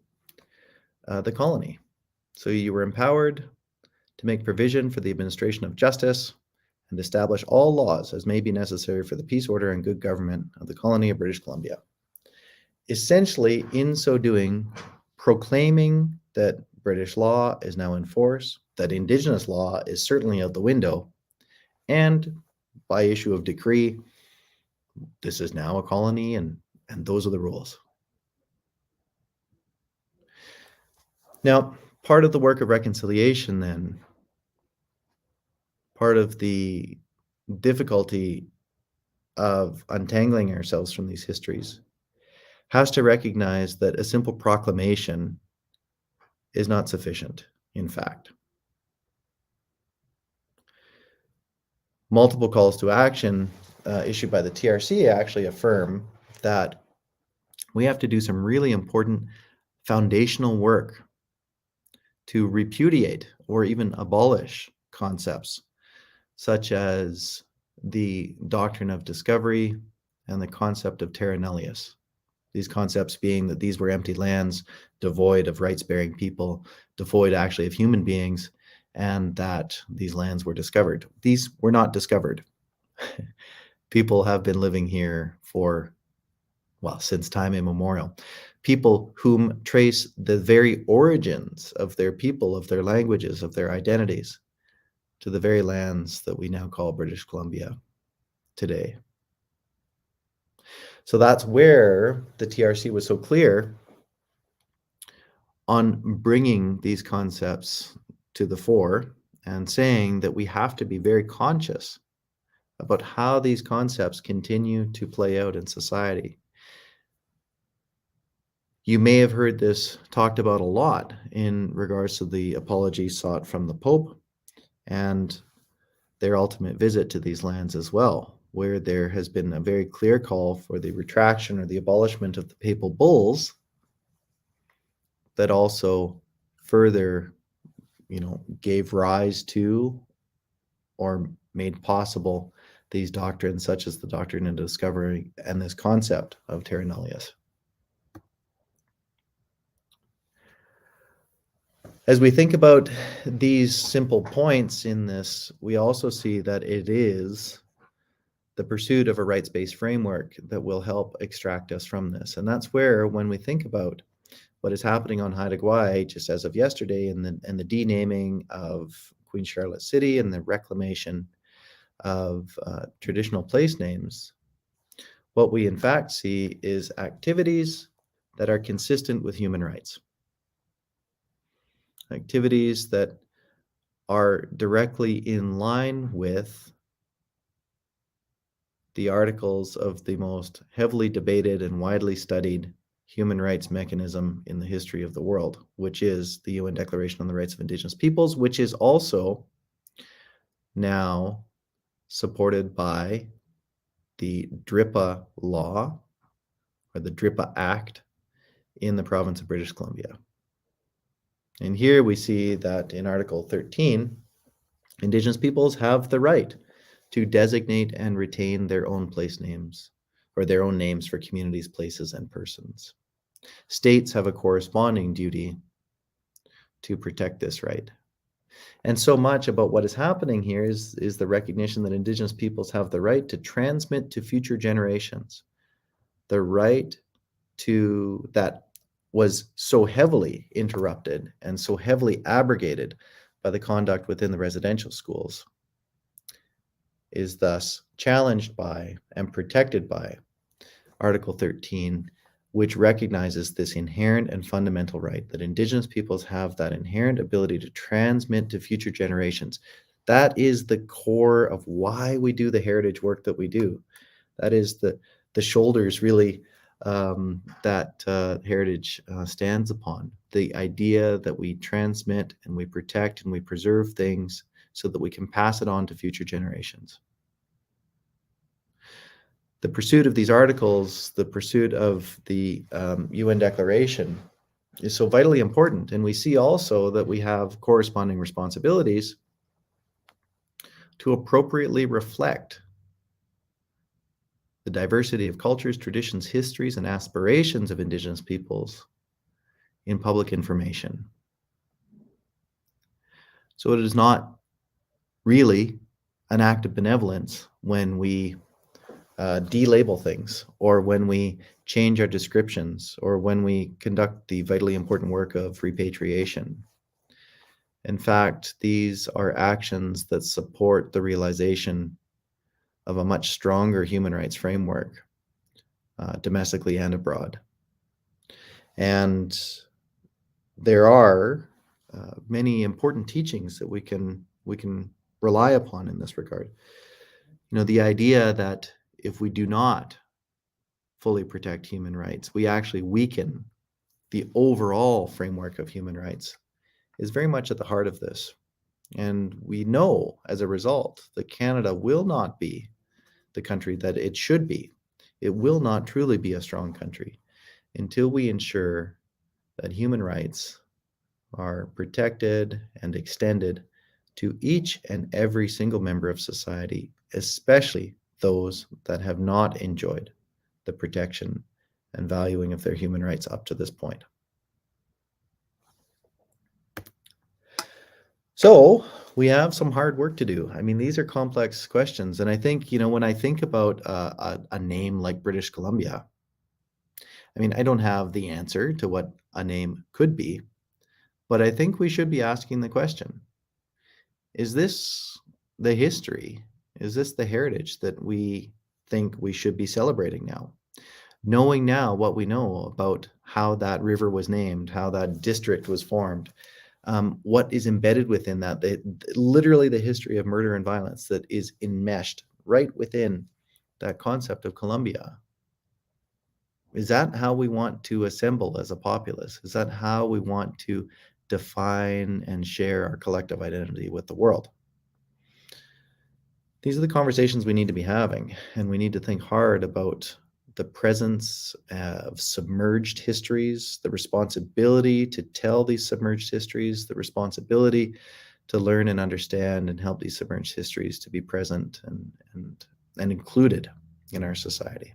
the colony. So you were empowered to make provision for the administration of justice and establish all laws as may be necessary for the peace, order, and good government of the colony of British Columbia. Essentially, in so doing, proclaiming that British law is now in force, that Indigenous law is certainly out the window, and by issue of decree, this is now a colony and those are the rules. Now, part of the work of reconciliation then, part of the difficulty of untangling ourselves from these histories has to recognize that a simple proclamation is not sufficient, in fact. Multiple calls to action issued by the TRC actually affirm that we have to do some really important foundational work to repudiate or even abolish concepts such as the doctrine of discovery and the concept of terra nullius. These concepts being that these were empty lands, devoid of rights-bearing people, devoid actually of human beings, and that these lands were discovered. These were not discovered. People have been living here for, well, since time immemorial. People whom trace the very origins of their people, of their languages, of their identities, to the very lands that we now call British Columbia today. So that's where the TRC was so clear on bringing these concepts to the fore and saying that we have to be very conscious about how these concepts continue to play out in society. You may have heard this talked about a lot in regards to the apology sought from the Pope and their ultimate visit to these lands as well, where there has been a very clear call for the retraction or the abolishment of the papal bulls that also further, gave rise to or made possible these doctrines such as the doctrine of discovery and this concept of terra nullius. As we think about these simple points in this, we also see that it is the pursuit of a rights-based framework that will help extract us from this. And that's where, when we think about what is happening on Haida Gwaii, just as of yesterday, and the denaming of Queen Charlotte City and the reclamation of traditional place names, what we in fact see is activities that are consistent with human rights. Activities that are directly in line with the articles of the most heavily debated and widely studied human rights mechanism in the history of the world, which is the UN Declaration on the Rights of Indigenous Peoples, which is also now supported by the DRIPA law, or the DRIPA Act, in the province of British Columbia. And here we see that in Article 13, Indigenous peoples have the right to designate and retain their own place names, or their own names for communities, places, and persons. States have a corresponding duty to protect this right. And so much about what is happening here is the recognition that Indigenous peoples have the right to transmit to future generations the right to that was so heavily interrupted and so heavily abrogated by the conduct within the residential schools, is thus challenged by and protected by Article 13, which recognizes this inherent and fundamental right that Indigenous peoples have that inherent ability to transmit to future generations That is the core of why we do the heritage work that we do. That is the shoulders really that heritage stands upon. The idea that we transmit and we protect and we preserve things so that we can pass it on to future generations. The pursuit of these articles, the pursuit of the UN Declaration is so vitally important. And we see also that we have corresponding responsibilities to appropriately reflect the diversity of cultures, traditions, histories, and aspirations of Indigenous peoples in public information. So it is not really an act of benevolence when we delabel things, or when we change our descriptions, or when we conduct the vitally important work of repatriation. In fact, these are actions that support the realization of a much stronger human rights framework, domestically and abroad. And there are many important teachings that we can rely upon in this regard. You know, the idea that if we do not fully protect human rights, we actually weaken the overall framework of human rights is very much at the heart of this. And we know as a result that Canada will not be the country that it should be. It will not truly be a strong country until we ensure that human rights are protected and extended to each and every single member of society, especially those that have not enjoyed the protection and valuing of their human rights up to this point. So we have some hard work to do. I mean, these are complex questions. And I think, you know, when I think about a name like British Columbia, I mean, I don't have the answer to what a name could be, but I think we should be asking the question, is this the history? Is this the heritage that we think we should be celebrating now? Knowing now what we know about how that river was named, how that district was formed, what is embedded within that, literally the history of murder and violence that is enmeshed right within that concept of Colombia. Is that how we want to assemble as a populace? Is that how we want to define and share our collective identity with the world? These are the conversations we need to be having, and we need to think hard about the presence of submerged histories, the responsibility to tell these submerged histories, the responsibility to learn and understand and help these submerged histories to be present and included in our society.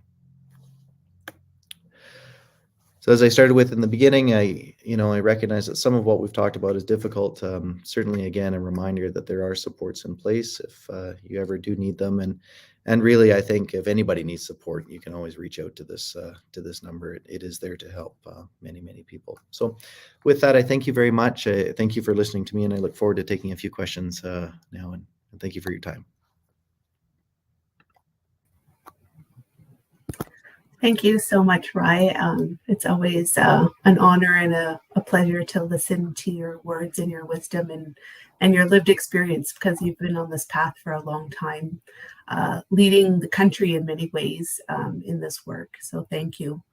So as I started with in the beginning, I recognize that some of what we've talked about is difficult. Certainly, again, a reminder that there are supports in place if you ever do need them. And really, I think if anybody needs support, you can always reach out to this number. It is there to help many, many people. So with that, I thank you very much. Thank you for listening to me, and I look forward to taking a few questions now. And thank you for your time. Thank you so much, Rye. It's always an honor and a pleasure to listen to your words and your wisdom and your lived experience, because you've been on this path for a long time, leading the country in many ways in this work. So thank you.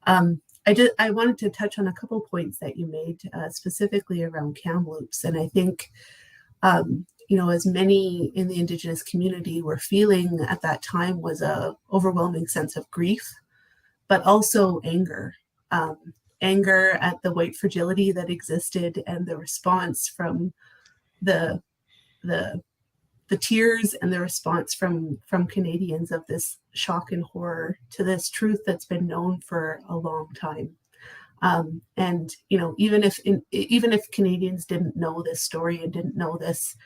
I wanted to touch on a couple points that you made specifically around Kamloops. And I think, as many in the Indigenous community were feeling at that time was a overwhelming sense of grief, but also anger. Anger at the white fragility that existed and the response from the tears and the response from Canadians of this shock and horror to this truth that's been known for a long time. And even if Canadians didn't know this story and didn't know this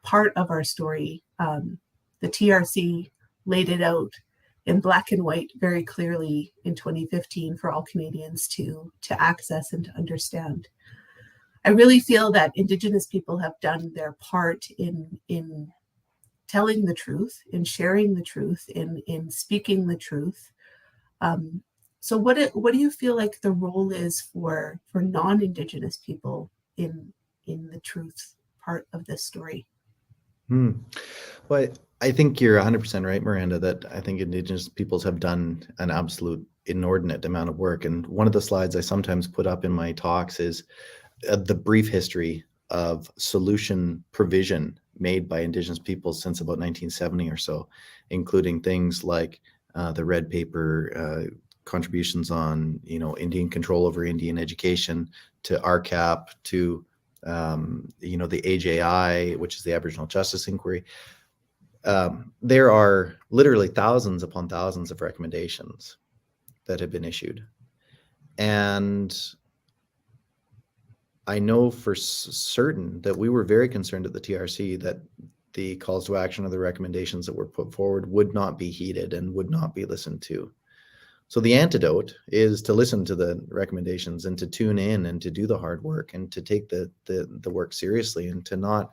part of our story, the TRC laid it out in black and white very clearly in 2015 for all Canadians to access and to understand. I really feel that Indigenous people have done their part in telling the truth, in sharing the truth, in speaking the truth. So what do you feel like the role is for non-Indigenous people in the truth part of this story? Hmm. Well, I think you're 100% right, Miranda, that I think Indigenous peoples have done an absolute inordinate amount of work. And one of the slides I sometimes put up in my talks is the brief history of solution provision made by Indigenous peoples since about 1970 or so, including things like the red paper contributions on, Indian control over Indian education, to RCAP, to the AJI, which is the Aboriginal Justice Inquiry. There are literally thousands upon thousands of recommendations that have been issued. And I know for certain that we were very concerned at the TRC that the calls to action or the recommendations that were put forward would not be heeded and would not be listened to. So the antidote is to listen to the recommendations and to tune in and to do the hard work and to take the work seriously and to not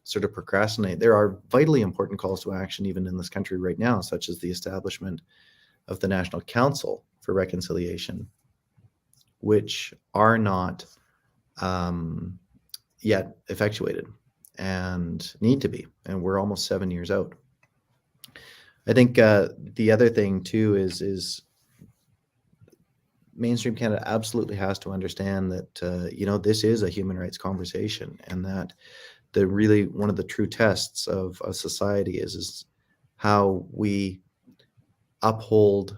sort of procrastinate. There are vitally important calls to action even in this country right now, such as the establishment of the National Council for Reconciliation, which are not yet effectuated and need to be. And we're almost 7 years out. I think the other thing too is mainstream Canada absolutely has to understand that this is a human rights conversation, and that one of the true tests of a society is how we uphold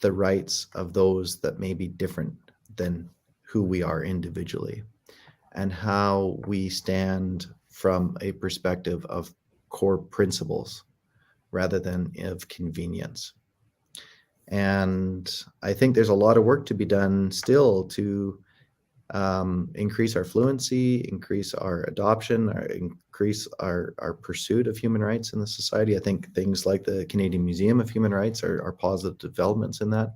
the rights of those that may be different than who we are individually, and how we stand from a perspective of core principles rather than of convenience. And I think there's a lot of work to be done still to increase our fluency, increase our adoption, increase our pursuit of human rights in the society. I think things like the Canadian Museum of Human Rights are positive developments in that.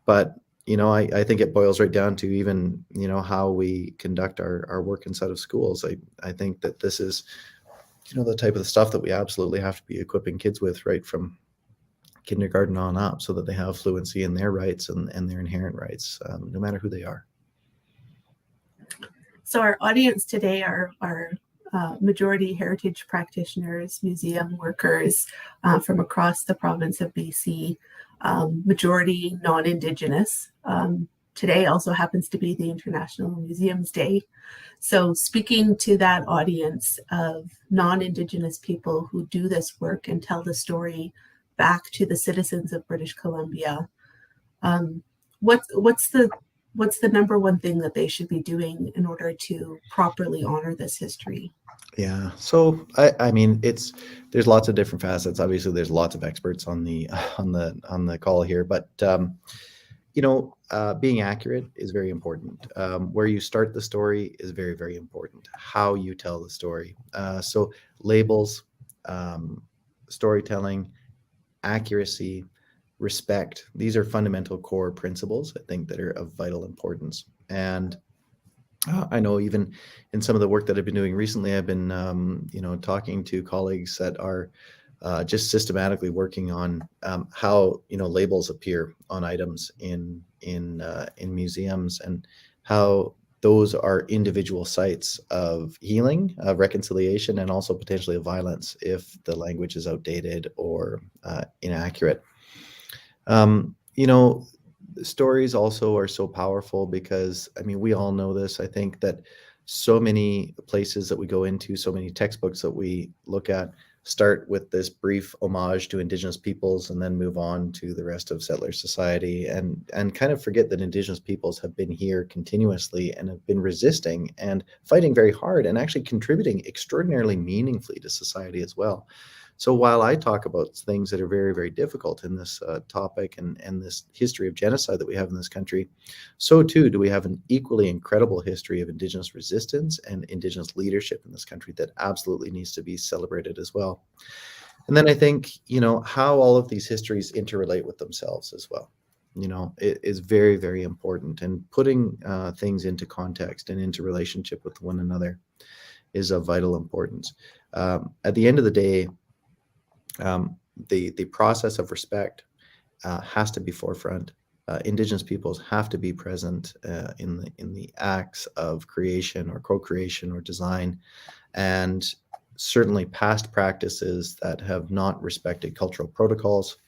But, I think it boils right down to even, how we conduct our work inside of schools. I think that this is, the type of stuff that we absolutely have to be equipping kids with right from kindergarten on up, so that they have fluency in their rights and their inherent rights, no matter who they are. So our audience today are majority heritage practitioners, museum workers from across the province of BC, majority non-Indigenous. Today also happens to be the International Museums Day. So speaking to that audience of non-Indigenous people who do this work and tell the story back to the citizens of British Columbia, what's the number one thing that they should be doing in order to properly honor this history? Yeah. So I mean, there's lots of different facets. Obviously, there's lots of experts on the call here, but being accurate is very important. Where you start the story is very, very important. How you tell the story. So labels, storytelling, accuracy, respect. These are fundamental core principles, I think, that are of vital importance. And I know even in some of the work that I've been doing recently, I've been, talking to colleagues that are just systematically working on how labels appear on items in museums, and how those are individual sites of healing, of reconciliation, and also potentially of violence if the language is outdated or inaccurate. Stories also are so powerful because, we all know this. I think that so many places that we go into, so many textbooks that we look at, start with this brief homage to Indigenous peoples and then move on to the rest of settler society, and kind of forget that Indigenous peoples have been here continuously and have been resisting and fighting very hard and actually contributing extraordinarily meaningfully to society as well. So while I talk about things that are very, very difficult in this topic and this history of genocide that we have in this country, so too do we have an equally incredible history of Indigenous resistance and Indigenous leadership in this country that absolutely needs to be celebrated as well. And then I think, how all of these histories interrelate with themselves as well. It is very, very important, and putting things into context and into relationship with one another is of vital importance. At the end of the day, the process of respect has to be forefront. Indigenous peoples have to be present in the acts of creation or co-creation or design, and certainly past practices that have not respected cultural protocols,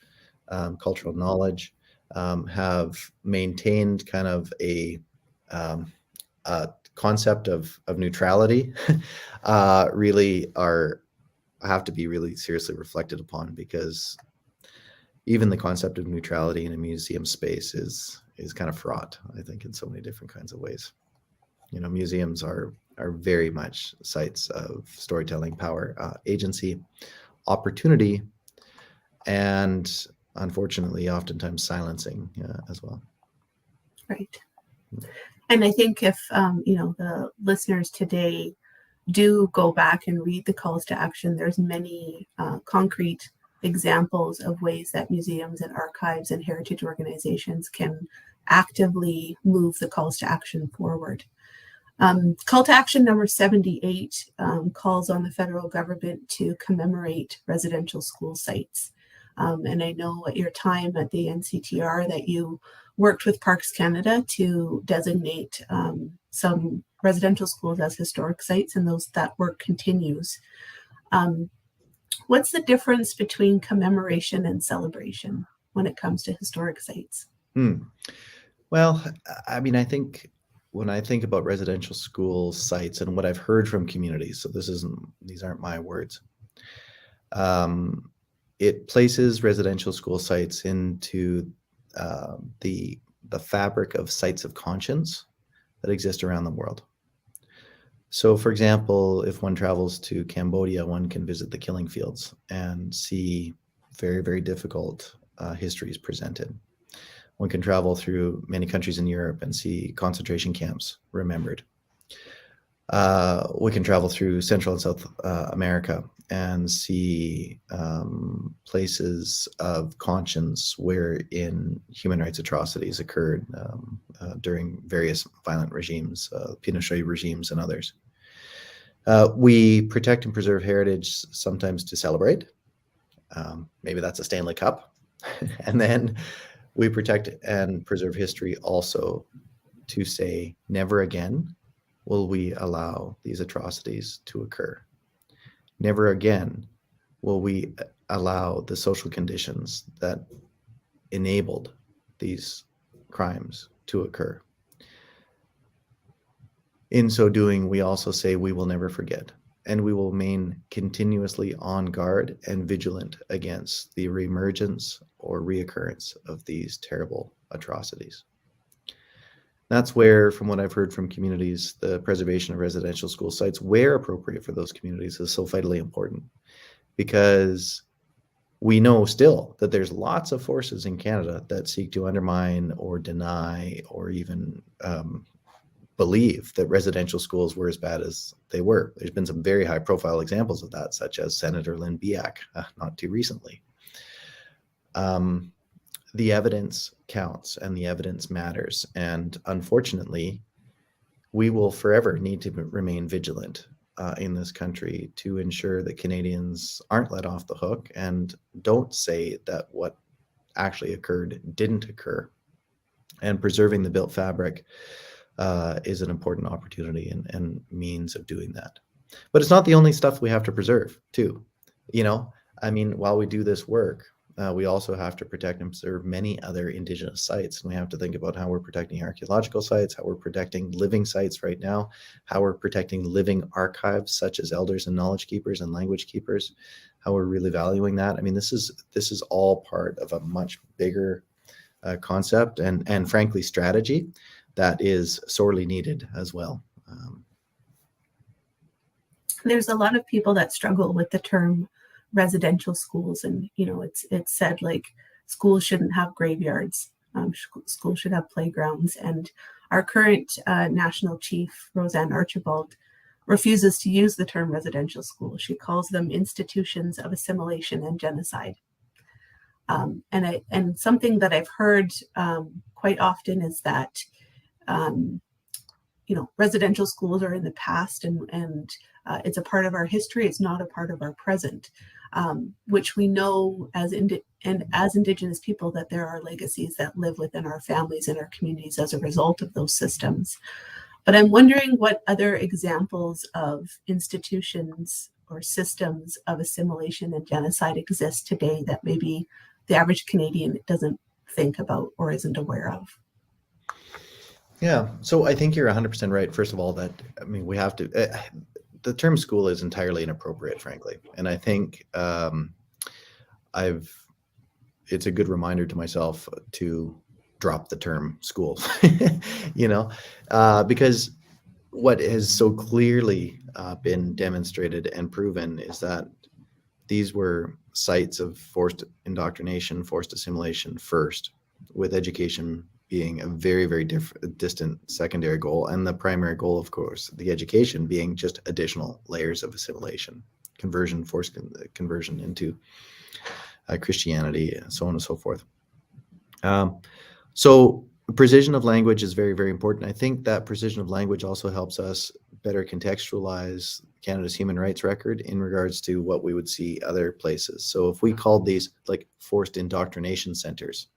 cultural knowledge, have maintained kind of a concept of neutrality, really have to be really seriously reflected upon, because even the concept of neutrality in a museum space is kind of fraught, I think, in so many different kinds of ways. Museums are very much sites of storytelling, power, agency, opportunity, and unfortunately, oftentimes silencing as well. Right. And I think if, the listeners today do go back and read the calls to action, there's many concrete examples of ways that museums and archives and heritage organizations can actively move the calls to action forward. Call to action number 78 calls on the federal government to commemorate residential school sites. And I know at your time at the NCTR that you worked with Parks Canada to designate some residential schools as historic sites, and that work continues. What's the difference between commemoration and celebration when it comes to historic sites? Well, I mean, I think when I think about residential school sites and what I've heard from communities, so these aren't my words, it places residential school sites into the fabric of sites of conscience that exist around the world. So, for example, if one travels to Cambodia, one can visit the killing fields and see very, very difficult histories presented. One can travel through many countries in Europe and see concentration camps remembered. We can travel through Central and South America and see places of conscience wherein human rights atrocities occurred during various violent regimes, Pinochet regimes and others. We protect and preserve heritage sometimes to celebrate. Maybe that's a Stanley Cup. And then we protect and preserve history also to say, never again will we allow these atrocities to occur. Never again will we allow the social conditions that enabled these crimes to occur. In so doing, we also say we will never forget, and we will remain continuously on guard and vigilant against the reemergence or reoccurrence of these terrible atrocities. That's where, from what I've heard from communities, the preservation of residential school sites, where appropriate for those communities, is so vitally important, because we know still that there's lots of forces in Canada that seek to undermine or deny or even believe that residential schools were as bad as they were. There's been some very high profile examples of that, such as Senator Lynn Biak, not too recently. The evidence counts and the evidence matters. And unfortunately, we will forever need to remain vigilant in this country to ensure that Canadians aren't let off the hook and don't say that what actually occurred didn't occur. And preserving the built fabric is an important opportunity and means of doing that. But it's not the only stuff we have to preserve, too. While we do this work, we also have to protect and preserve many other Indigenous sites. And we have to think about how we're protecting archaeological sites, how we're protecting living sites right now, how we're protecting living archives such as elders and knowledge keepers and language keepers, how we're really valuing that. I mean, this is all part of a much bigger concept and frankly, strategy that is sorely needed as well. There's a lot of people that struggle with the term residential schools, and it's said like schools shouldn't have graveyards, schools should have playgrounds, and our current national chief, Roseanne Archibald, refuses to use the term residential school. She calls them institutions of assimilation and genocide. And something that I've heard quite often is that residential schools are in the past, and it's a part of our history. It's not a part of our present, which we know as Indigenous people that there are legacies that live within our families and our communities as a result of those systems. But I'm wondering what other examples of institutions or systems of assimilation and genocide exist today that maybe the average Canadian doesn't think about or isn't aware of? Yeah, so I think you're 100% right. First of all, that, I mean, we have to, the term school is entirely inappropriate, frankly. And I think it's a good reminder to myself to drop the term school, because what has so clearly been demonstrated and proven is that these were sites of forced indoctrination, forced assimilation first, with education being a very, very distant secondary goal, and the primary goal, of course, the education being just additional layers of assimilation, forced conversion into Christianity, and so on and so forth. So precision of language is very, very important. I think that precision of language also helps us better contextualize Canada's human rights record in regards to what we would see other places. So if we called these like forced indoctrination centers,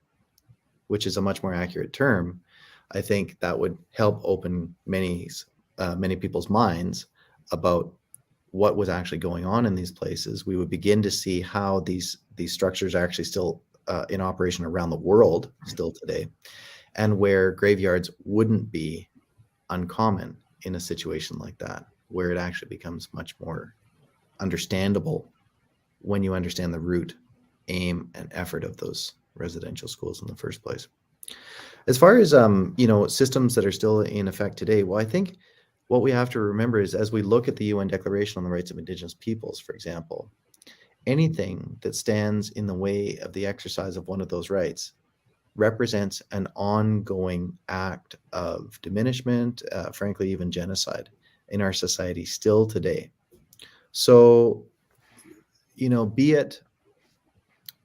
which is a much more accurate term, I think that would help open many people's minds about what was actually going on in these places. We would begin to see how these structures are actually still in operation around the world still today, and where graveyards wouldn't be uncommon in a situation like that, where it actually becomes much more understandable when you understand the root, aim, and effort of those residential schools in the first place. As far as systems that are still in effect today, well, I think what we have to remember is, as we look at the UN Declaration on the Rights of Indigenous Peoples, for example, anything that stands in the way of the exercise of one of those rights represents an ongoing act of diminishment, frankly, even genocide in our society still today. So, be it,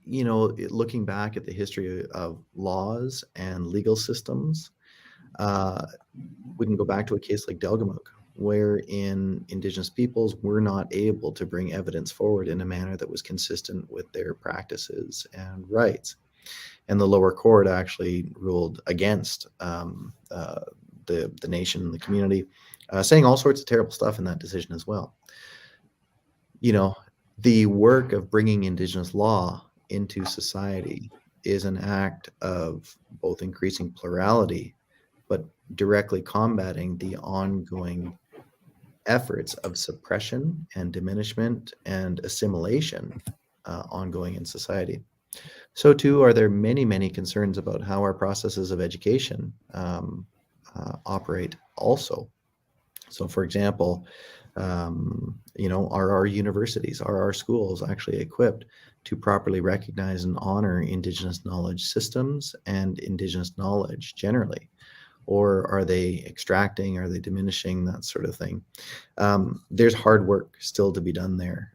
looking back at the history of laws and legal systems, we can go back to a case like Delgamuukw, wherein Indigenous peoples were not able to bring evidence forward in a manner that was consistent with their practices and rights. And the lower court actually ruled against the nation and the community, saying all sorts of terrible stuff in that decision as well. The work of bringing Indigenous law into society is an act of both increasing plurality, but directly combating the ongoing efforts of suppression and diminishment and assimilation ongoing in society. So too are there many, many concerns about how our processes of education operate also. So for example, are our universities, are our schools actually equipped to properly recognize and honor Indigenous knowledge systems and Indigenous knowledge generally? Or are they extracting, are they diminishing, that sort of thing? There's hard work still to be done there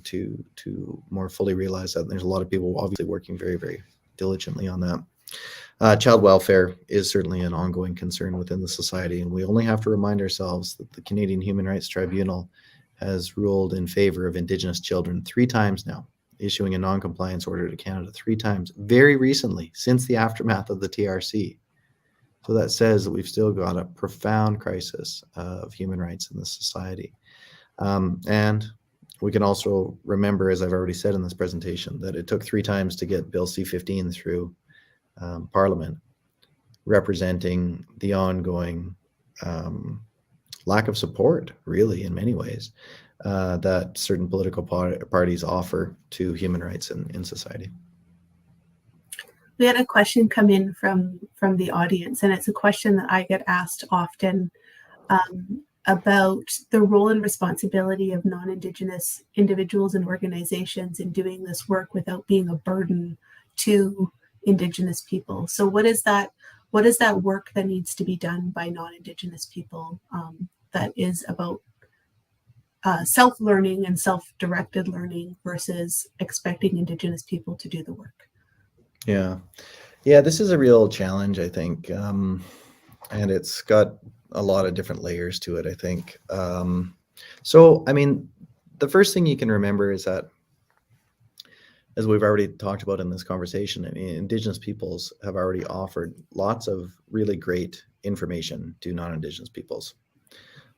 to more fully realize that. And there's a lot of people obviously working very, very diligently on that. Child welfare is certainly an ongoing concern within the society, and we only have to remind ourselves that the Canadian Human Rights Tribunal has ruled in favor of Indigenous children 3 times now, issuing a non-compliance order to Canada 3 times very recently since the aftermath of the TRC. So that says that we've still got a profound crisis of human rights in this society. And we can also remember, as I've already said in this presentation, that it took 3 times to get Bill C-15 through Parliament, representing the ongoing lack of support, really, in many ways, that certain political parties offer to human rights in society. We had a question come in from the audience, and it's a question that I get asked often about the role and responsibility of non-Indigenous individuals and organizations in doing this work without being a burden to Indigenous people. So what is that work that needs to be done by non-Indigenous people that is about self-learning and self-directed learning versus expecting Indigenous people to do the work? Yeah, this is a real challenge, I think, and it's got a lot of different layers to it, I think. So, I mean, the first thing you can remember is that, as we've already talked about in this conversation, I mean, Indigenous peoples have already offered lots of really great information to non-Indigenous peoples.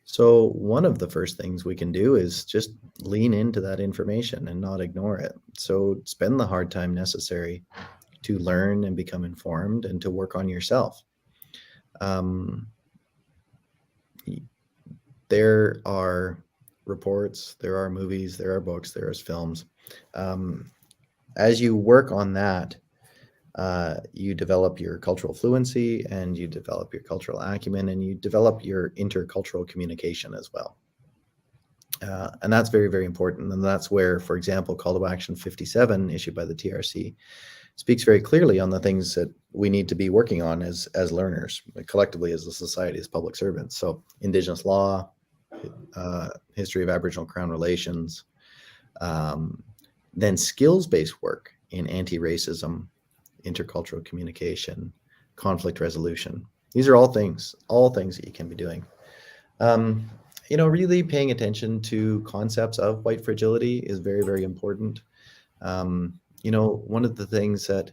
So one of the first things we can do is just lean into that information and not ignore it. So spend the hard time necessary to learn and become informed and to work on yourself. Um, there are reports, there are movies, there are books, there is films. As you work on that, you develop your cultural fluency and you develop your cultural acumen and you develop your intercultural communication as well. And that's very, very important. And that's where, for example, Call to Action 57, issued by the TRC, speaks very clearly on the things that we need to be working on as learners, collectively as a society, as public servants. So Indigenous law, history of Aboriginal Crown relations, then skills-based work in anti-racism, intercultural communication, conflict resolution. These are all things that you can be doing. Really paying attention to concepts of white fragility is very, very important. One of the things that,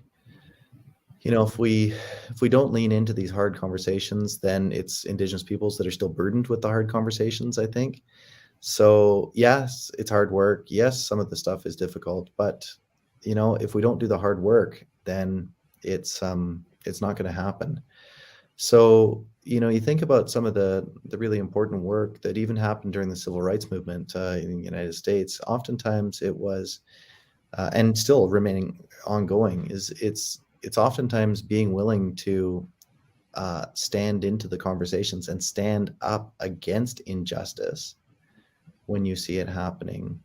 if we don't lean into these hard conversations, then it's Indigenous peoples that are still burdened with the hard conversations, I think. So yes, it's hard work. Yes, some of the stuff is difficult, but if we don't do the hard work, then it's not going to happen. So, you think about some of the really important work that even happened during the civil rights movement in the United States. Oftentimes it was, and still remaining ongoing, it's oftentimes being willing to stand into the conversations and stand up against injustice when you see it happening,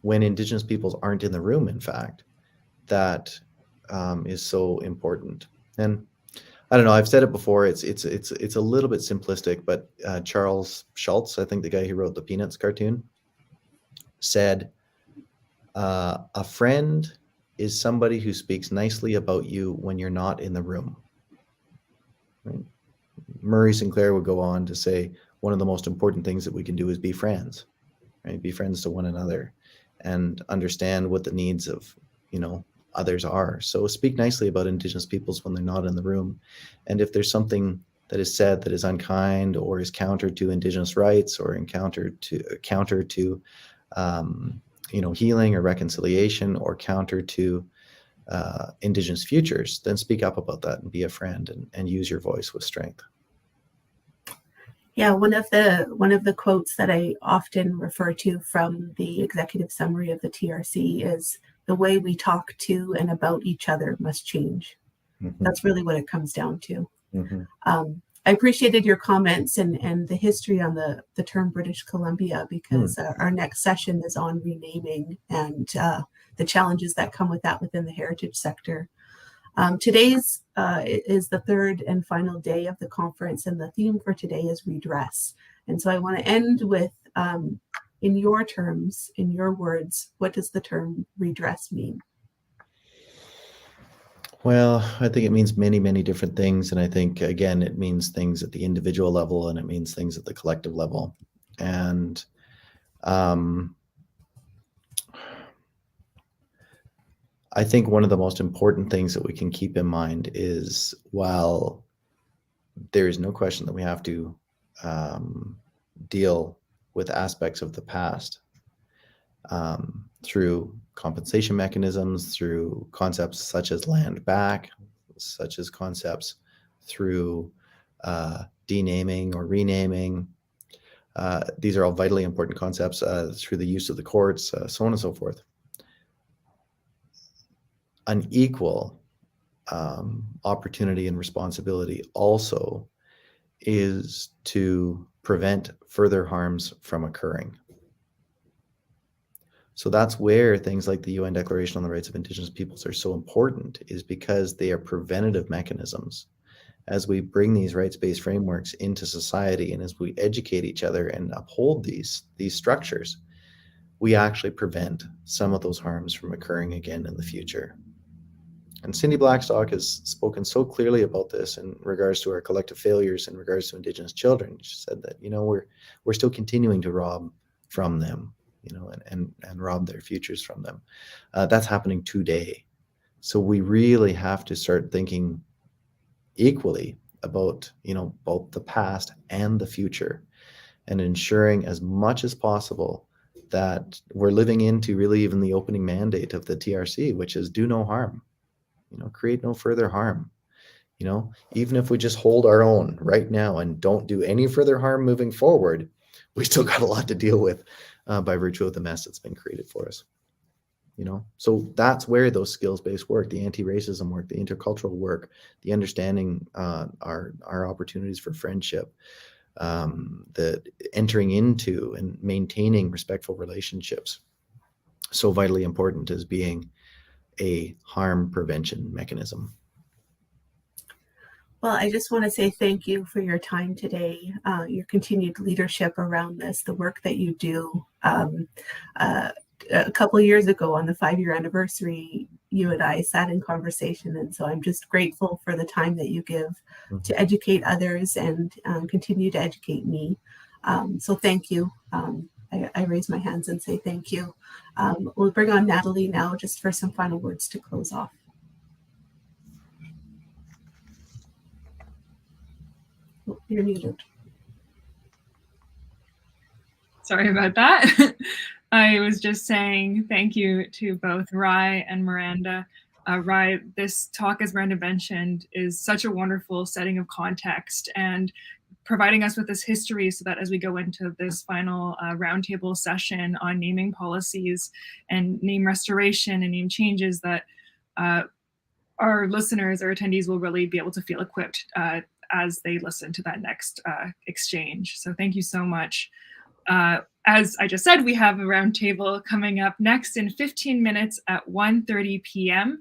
when Indigenous peoples aren't in the room, in fact, that is so important. And I don't know, I've said it before, it's a little bit simplistic, but Charles Schulz, I think the guy who wrote the Peanuts cartoon, said, a friend is somebody who speaks nicely about you when you're not in the room. Right? Murray Sinclair would go on to say, one of the most important things that we can do is be friends, right? Be friends to one another and understand what the needs of, others are. So speak nicely about Indigenous peoples when they're not in the room. And if there's something that is said that is unkind or is counter to Indigenous rights or counter to healing or reconciliation or counter to Indigenous futures, then speak up about that and be a friend and use your voice with strength. Yeah, one of the quotes that I often refer to from the executive summary of the TRC is, the way we talk to and about each other must change. Mm-hmm. That's really what it comes down to. Mm-hmm. I appreciated your comments and the history on the term British Columbia, because our next session is on renaming and the challenges that come with that within the heritage sector. Today's is the third and final day of the conference, and the theme for today is redress. And so I want to end with, in your terms, in your words, what does the term redress mean? Well, I think it means many, many different things. And I think, again, it means things at the individual level and it means things at the collective level. And I think one of the most important things that we can keep in mind is, while there is no question that we have to deal with aspects of the past through compensation mechanisms, through concepts such as land back, such as concepts through denaming or renaming. These are all vitally important concepts through the use of the courts, so on and so forth. An equal opportunity and responsibility also is to prevent further harms from occurring. So that's where things like the UN Declaration on the Rights of Indigenous Peoples are so important, is because they are preventative mechanisms. As we bring these rights-based frameworks into society and as we educate each other and uphold these structures, we actually prevent some of those harms from occurring again in the future. And Cindy Blackstock has spoken so clearly about this in regards to our collective failures in regards to Indigenous children. She said that, we're still continuing to rob from them, and rob their futures from them. That's happening today. So we really have to start thinking equally about, both the past and the future. and ensuring as much as possible that we're living into really even the opening mandate of the TRC, which is do no harm, create no further harm. Even if we just hold our own right now and don't do any further harm moving forward, we still got a lot to deal with by virtue of the mess that's been created for us. So that's where those skills-based work, the anti-racism work, the intercultural work, the understanding our opportunities for friendship, the entering into and maintaining respectful relationships, so vitally important as being a harm prevention mechanism. Well, I just want to say thank you for your time today, your continued leadership around this, the work that you do. A couple of years ago on the 5-year anniversary, you and I sat in conversation. And so I'm just grateful for the time that you give to educate others and continue to educate me. So thank you. I raise my hands and say thank you. We'll bring on Natalie now just for some final words to close off. You're muted. Sorry about that. I was just saying thank you to both Rai and Miranda. Rai, this talk, as Miranda mentioned, is such a wonderful setting of context and providing us with this history so that as we go into this final roundtable session on naming policies and name restoration and name changes, that our listeners or attendees will really be able to feel equipped as they listen to that next exchange. So thank you so much. As I just said, we have a roundtable coming up next in 15 minutes at 1:30 p.m.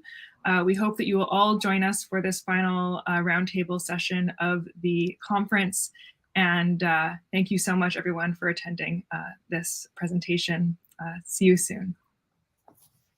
We hope that you will all join us for this final roundtable session of the conference. And thank you so much, everyone, for attending this presentation. See you soon.